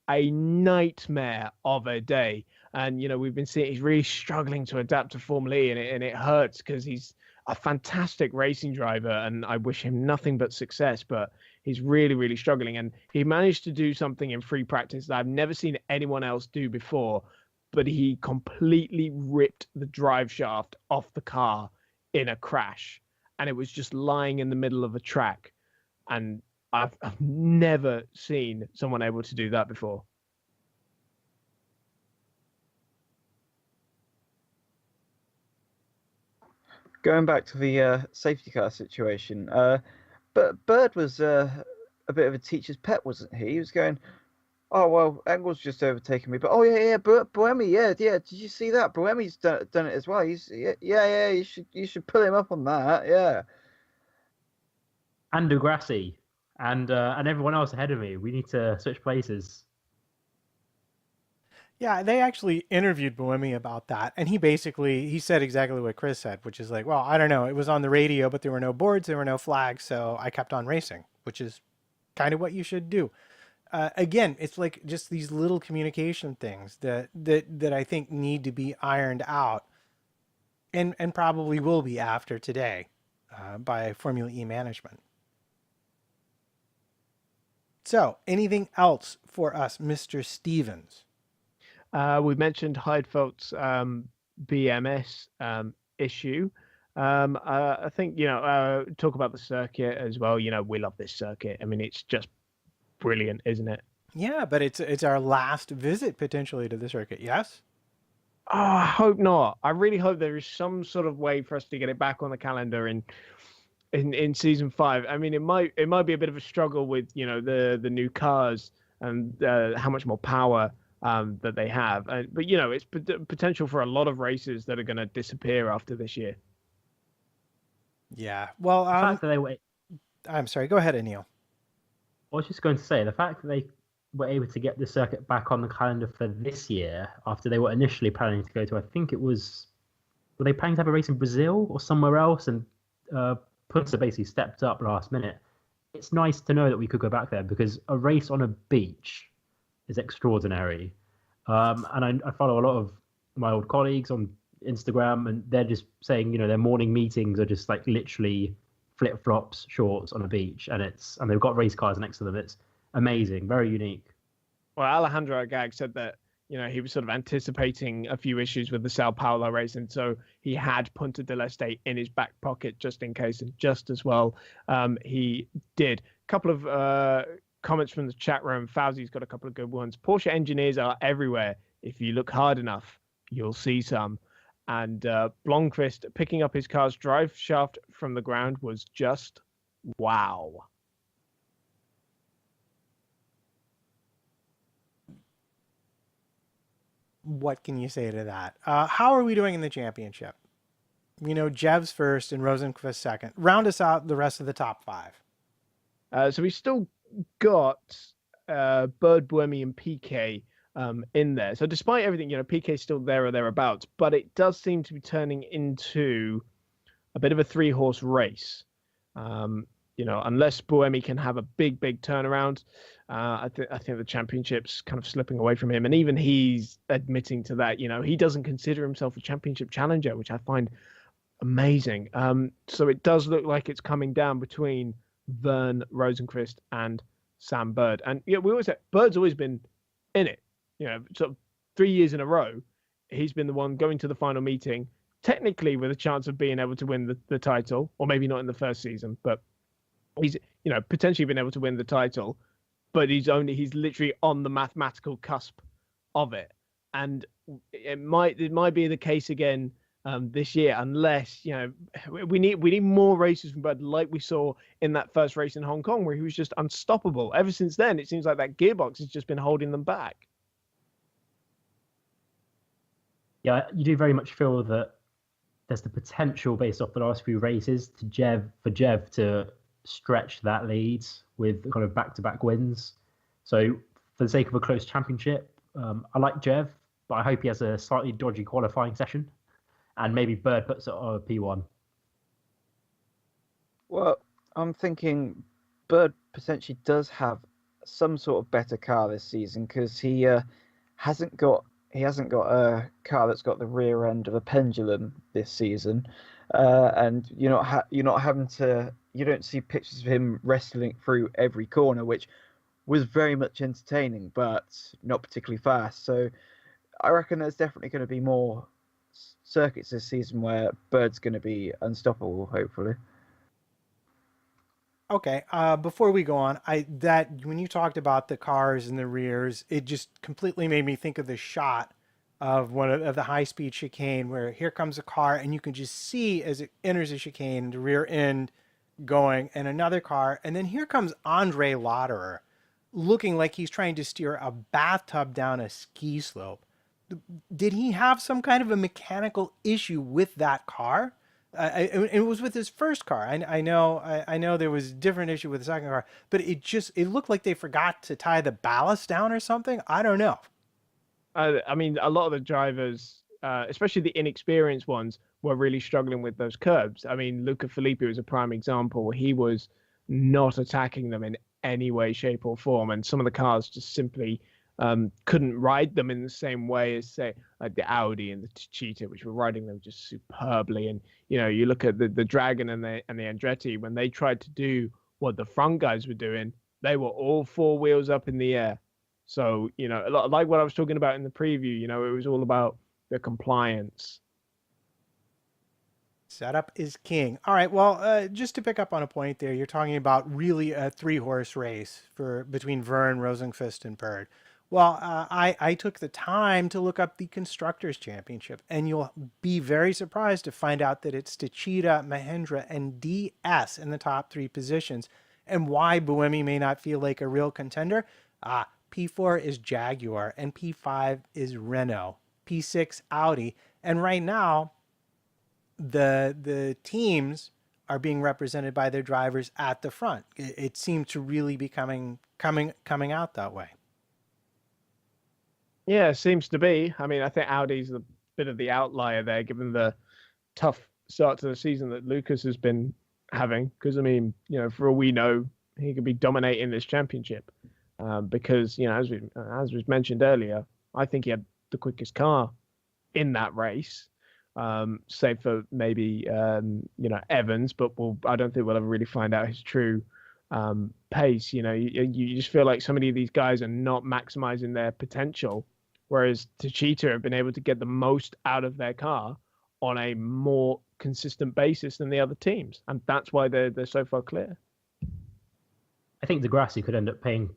a nightmare of a day. And, we've been seeing he's really struggling to adapt to Formula E, and it hurts because he's a fantastic racing driver, and I wish him nothing but success, but he's really, really struggling. And he managed to do something in free practice that I've never seen anyone else do before, but he completely ripped the drive shaft off the car in a crash, and it was just lying in the middle of a track. And I've never seen someone able to do that before. Going back to the safety car situation, but Bird was a bit of a teacher's pet, wasn't he? He was going, "Oh well, Engel's just overtaken me, but oh yeah, Buemi, yeah. Did you see that? Buemi's done it as well. Yeah. You should pull him up on that, yeah." And Degrassi and everyone else ahead of me. We need to switch places. Yeah, they actually interviewed Buemi about that, and he said exactly what Chris said, which is like, well, I don't know, it was on the radio, but there were no boards, there were no flags, so I kept on racing, which is kind of what you should do. Again, it's like just these little communication things that I think need to be ironed out, and probably will be after today by Formula E management. So, anything else for us, Mr. Stevens? We mentioned Heidefeldt's BMS issue. I think, talk about the circuit as well. We love this circuit. I mean, it's just brilliant, isn't it? Yeah, but it's our last visit potentially to the circuit, yes? Oh, I hope not. I really hope there is some sort of way for us to get it back on the calendar in season 5. I mean, it might be a bit of a struggle with, the new cars and how much more power that they have. But, it's potential for a lot of races that are going to disappear after this year. Yeah. Well, The fact that they were, I'm sorry. Go ahead, Anil. I was just going to say, the fact that they were able to get the circuit back on the calendar for this year after they were initially planning to go to, I think it was, were they planning to have a race in Brazil or somewhere else? And Punta basically stepped up last minute. It's nice to know that we could go back there, because a race on a beach is extraordinary. And I follow a lot of my old colleagues on Instagram, and they're just saying, their morning meetings are just like literally flip-flops, shorts on a beach, and they've got race cars next to them. It's amazing, very unique. Well, Alejandro Agag said that, he was sort of anticipating a few issues with the Sao Paulo race, and so he had Punta del Este in his back pocket just in case, and just as well he did. A couple of comments from the chat room. Fauzi's got a couple of good ones. Porsche engineers are everywhere. If you look hard enough, you'll see some. And Blomqvist picking up his car's drive shaft from the ground was just wow. What can you say to that? How are we doing in the championship? Jev's first and Rosenqvist second. Round us out the rest of the top 5. So we still got Bird, Buemi, and PK in there. So despite everything, PK's still there or thereabouts, but it does seem to be turning into a bit of a 3-horse race. Unless Buemi can have a big turnaround, I think the championship's kind of slipping away from him. And even he's admitting to that. He doesn't consider himself a championship challenger, which I find amazing. So it does look like it's coming down between Vern Rosenqvist and Sam Bird. And we always say Bird's always been in it. Sort of 3 years in a row, he's been the one going to the final meeting, technically with a chance of being able to win the title, or maybe not in the first season, but he's potentially been able to win the title, but he's literally on the mathematical cusp of it. And it might be the case again this year, unless we need more races from Bird, like we saw in that first race in Hong Kong, where he was just unstoppable. Ever since then, it seems like that gearbox has just been holding them back. Yeah, you do very much feel that there's the potential, based off the last few races, for Jev to stretch that lead with kind of back-to-back wins. So for the sake of a close championship, I like Jev. but I hope he has a slightly dodgy qualifying session, and maybe Bird puts it on a P1. Well, I'm thinking Bird potentially does have some sort of better car this season because hasn't got a car that's got the rear end of a pendulum this season, and you don't see pictures of him wrestling through every corner, which was very much entertaining, but not particularly fast. So I reckon there's definitely going to be more circuits this season where Bird's going to be unstoppable, hopefully. Okay, before we go on, when you talked about the cars and the rears, it just completely made me think of the shot of of the high speed chicane where here comes a car and you can just see as it enters the chicane the rear end going and another car, and then here comes Andre Lauderer looking like he's trying to steer a bathtub down a ski slope. Did he have some kind of a mechanical issue with that car? It was with his first car. I know there was a different issue with the second car, but it looked like they forgot to tie the ballast down or something. I don't know. I mean, a lot of the drivers, especially the inexperienced ones, were really struggling with those curbs. I mean, Luca Filippi was a prime example. He was not attacking them in any way, shape, or form, and some of the cars just simply couldn't ride them in the same way as, say, like the Audi and the Cheetah, which were riding them just superbly. And you look at the Dragon and the Andretti, when they tried to do what the front guys were doing, they were all four wheels up in the air. So a lot like what I was talking about in the preview. It was all about the compliance. Setup is king. All right. Well, just to pick up on a point there, you're talking about really a 3-horse race between Verne, Rosenqvist, and Bird. Well, I took the time to look up the Constructors' Championship, and you'll be very surprised to find out that it's Techeetah, Mahindra, and DS in the top 3 positions. And why Buemi may not feel like a real contender? P4 is Jaguar, and P5 is Renault, P6 Audi, and right now the teams are being represented by their drivers at the front. It seemed to really be coming out that way. Yeah, it seems to be. I mean, I think Audi's a bit of the outlier there, given the tough start to the season that Lucas has been having. Because, I mean, for all we know, he could be dominating this championship. Because, as was mentioned earlier, I think he had the quickest car in that race, save for maybe, Evans. But I don't think we'll ever really find out his true pace. You just feel like so many of these guys are not maximizing their potential, whereas Techeetah have been able to get the most out of their car on a more consistent basis than the other teams, and that's why they're so far clear. I think Degrassi could end up playing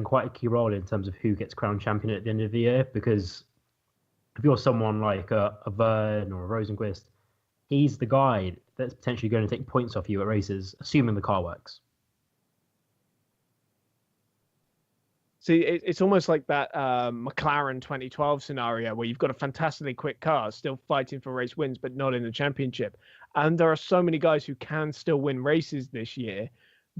quite a key role in terms of who gets crowned champion at the end of the year, because if you're someone like a Verne or a Rosenqvist, he's the guy that's potentially going to take points off you at races, assuming the car works. See, it's almost like that McLaren 2012 scenario where you've got a fantastically quick car still fighting for race wins, but not in the championship. And there are so many guys who can still win races this year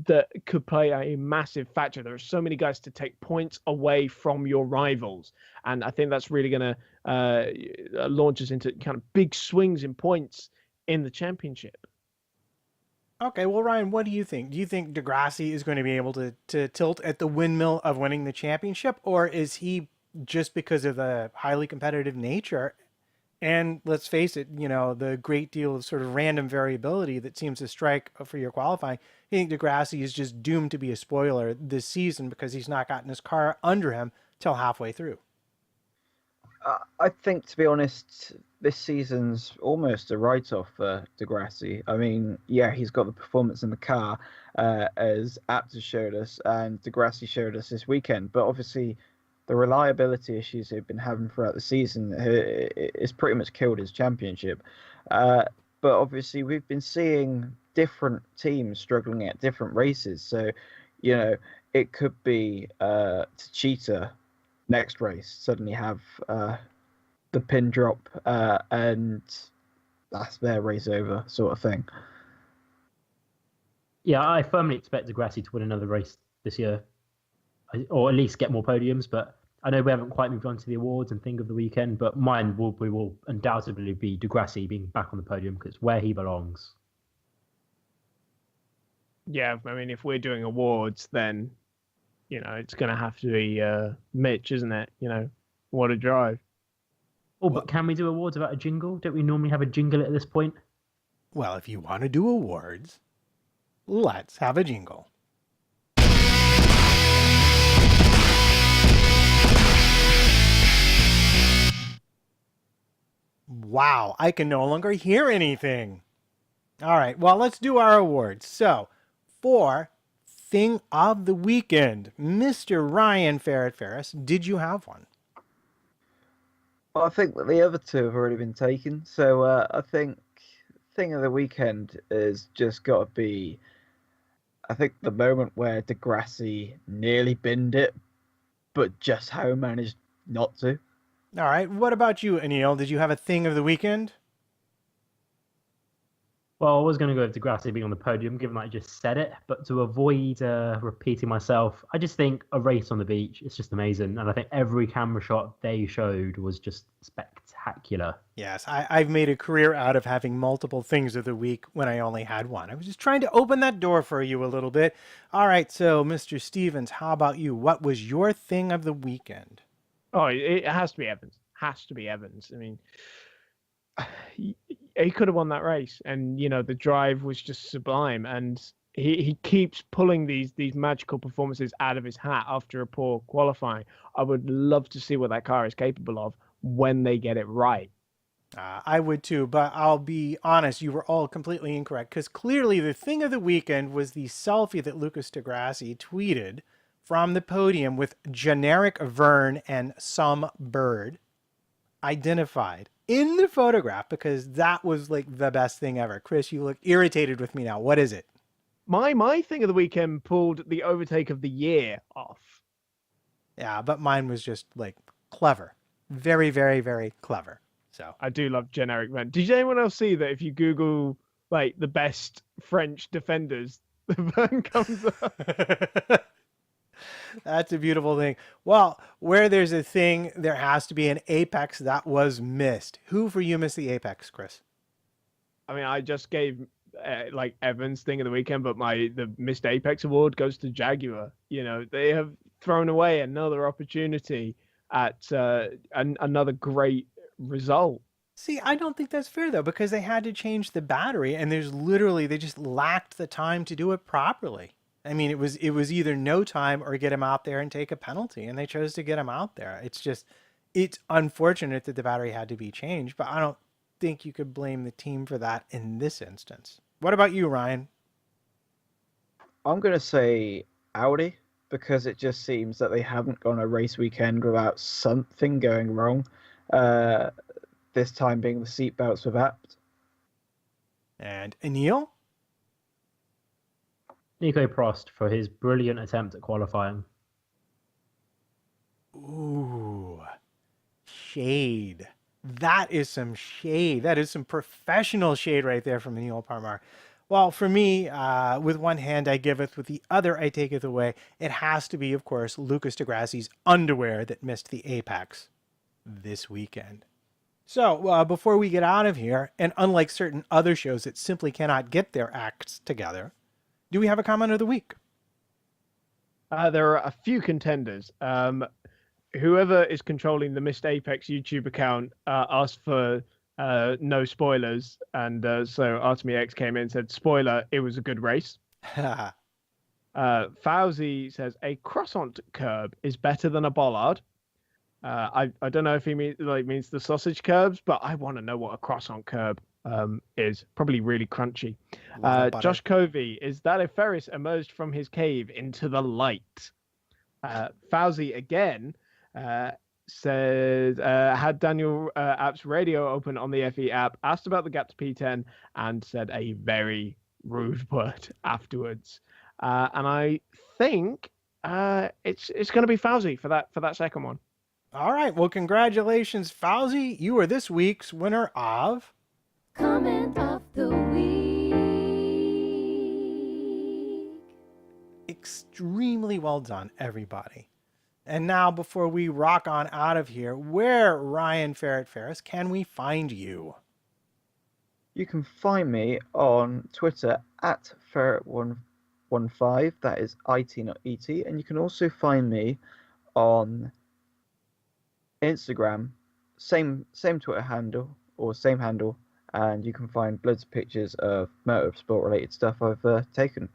that could play a massive factor. There are so many guys to take points away from your rivals. And I think that's really going to launch us into kind of big swings in points in the championship. Okay, well, Ryan, what do you think? Do you think Degrassi is going to be able to tilt at the windmill of winning the championship, or is he, just because of the highly competitive nature and, let's face it, the great deal of sort of random variability that seems to strike for your qualifying, you think Degrassi is just doomed to be a spoiler this season because he's not gotten his car under him till halfway through? I think, to be honest, this season's almost a write-off for Degrassi. I mean, yeah, he's got the performance in the car, as Apta showed us, and Degrassi showed us this weekend. But obviously, the reliability issues they've been having throughout the season is pretty much killed his championship. But obviously, we've been seeing different teams struggling at different races. So, it could be Techeetah next race suddenly have the pin drop and that's their race over, sort of thing. Yeah, I firmly expect Degrassi to win another race this year, or at least get more podiums. But I know we haven't quite moved on to the awards and thing of the weekend, but mine will undoubtedly be Degrassi being back on the podium because it's where he belongs. Yeah, I mean, if we're doing awards, then it's going to have to be Mitch, isn't it? What a drive. Oh, but can we do awards without a jingle? Don't we normally have a jingle at this point? Well, if you want to do awards, let's have a jingle. Wow, I can no longer hear anything. All right, well, let's do our awards. So, for Thing of the Weekend, Mr. Ryan Ferris, did you have one? Well, I think that the other two have already been taken. So I think thing of the weekend is just got to be, I think, the moment where Degrassi nearly binned it, but just how he managed not to. All right, what about you, Anil? Did you have a Thing of the Weekend? Well, I was going to go with Degrassi being on the podium, given that I just said it, but to avoid repeating myself, I just think a race on the beach is just amazing. And I think every camera shot they showed was just spectacular. Yes, I've made a career out of having multiple things of the week when I only had one. I was just trying to open that door for you a little bit. All right, so Mr. Stevens, how about you? What was your Thing of the Weekend? Oh, it has to be Evans. Has to be Evans. I mean, he could have won that race, and the drive was just sublime. And he keeps pulling these magical performances out of his hat after a poor qualifying. I would love to see what that car is capable of when they get it right. I would too, but I'll be honest, you were all completely incorrect, because clearly the Thing of the Weekend was the selfie that Lucas Degrassi tweeted from the podium with generic Vern and some bird identified in the photograph, because that was like the best thing ever. Chris, you look irritated with me now. What is it? My Thing of the Weekend pulled the overtake of the year off. Yeah, but mine was just like clever. Very, very, very clever. So I do love generic Vern. Did anyone else see that if you Google like the best French defenders, the Vern comes up? That's a beautiful thing. Well, where there's a thing, there has to be an apex that was missed. Who for you missed the apex, Chris? I mean, I just gave like Evans Thing of the Weekend, but the missed apex award goes to Jaguar. They have thrown away another opportunity at another great result. See, I don't think that's fair though, because they had to change the battery, and they just lacked the time to do it properly. I mean, it was either no time or get him out there and take a penalty, and they chose to get him out there. It's unfortunate that the battery had to be changed, but I don't think you could blame the team for that in this instance. What about you, Ryan? I'm going to say Audi, because it just seems that they haven't gone a race weekend without something going wrong. This time being the seatbelts with Apt. And Anil? Nico Prost for his brilliant attempt at qualifying. Ooh, shade. That is some shade. That is some professional shade right there from Anil Parmar. Well, for me, with one hand I giveth, with the other I taketh away. It has to be, of course, Lucas Degrassi's underwear that missed the apex this weekend. So, before we get out of here, and unlike certain other shows that simply cannot get their acts together, do we have a comment of the week? There are a few contenders. Whoever is controlling the Missed Apex YouTube account asked for no spoilers, and so Artemy X came in and said, "Spoiler, it was a good race." Fauzi says a croissant curb is better than a bollard. I don't know if he means the sausage curbs, but I want to know what a croissant curb is. Probably really crunchy. Josh Covey, is that if Ferris emerged from his cave into the light? Fauzi again said had Daniel App's radio open on the FE app, asked about the gap to P10, and said a very rude word afterwards. And I think it's going to be Fauzi for that second one. All right. Well, congratulations, Fauzi. You are this week's winner of Comment of the Week. Extremely well done, everybody. And now, before we rock on out of here, where, Ryan Ferris, can we find you? You can find me on Twitter at Ferret115. That is IT, not ET. And you can also find me on Instagram, same Twitter handle or same handle, and you can find loads of pictures of motorsport related stuff I've taken.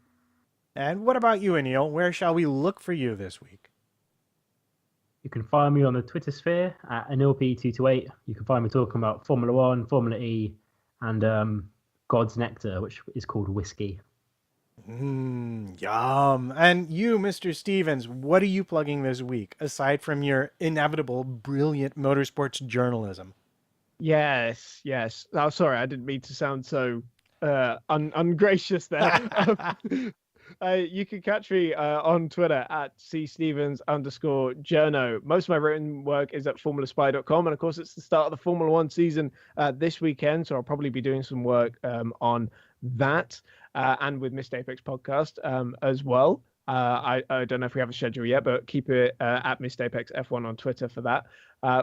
And what about you, Anil? Where shall we look for you this week? You can find me on the Twitter sphere at AnilP228. You can find me talking about Formula One, Formula E, and God's Nectar, which is called whiskey. Yum. And you, Mr. Stevens, what are you plugging this week, aside from your inevitable, brilliant motorsports journalism? Yes. Oh, sorry, I didn't mean to sound so ungracious there. You can catch me on Twitter at cstevens_journo. Most of my written work is at formulaspy.com. And of course, it's the start of the Formula One season this weekend. So I'll probably be doing some work on that and with Missed Apex podcast as well. I don't know if we have a schedule yet, but keep it at Missed Apex F1 on Twitter for that.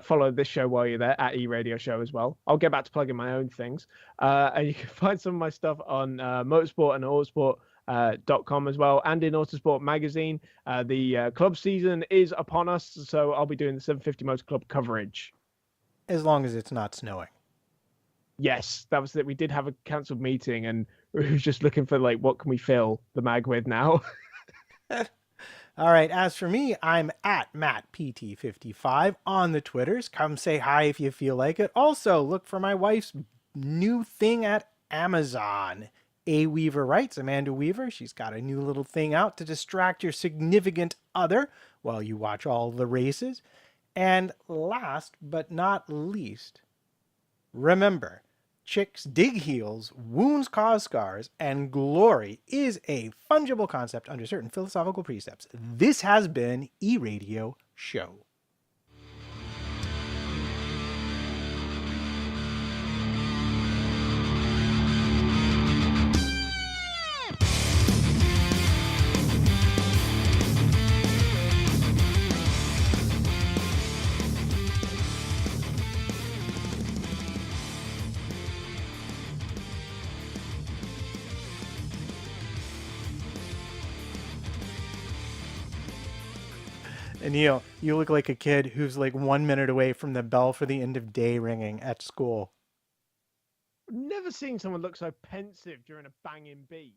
Follow this show while you're there at eRadio Show as well. I'll get back to plugging my own things. And you can find some of my stuff on Motorsport and Autosport.com as well, and in Autosport magazine. The club season is upon us, so I'll be doing the 750 Motor Club coverage. As long as it's not snowing. Yes, that was it. We did have a cancelled meeting, and we were just looking for what can we fill the mag with now. All right, as for me, I'm at MattPT55 on the Twitters. Come say hi if you feel like it. Also, look for my wife's new thing at Amazon. A Weaver writes, Amanda Weaver, she's got a new little thing out to distract your significant other while you watch all the races. And last but not least, remember, chicks dig heels, wounds cause scars, and glory is a fungible concept under certain philosophical precepts. This has been eRadio Show. Anil, you look like a kid who's 1 minute away from the bell for the end of day ringing at school. Never seen someone look so pensive during a banging beat.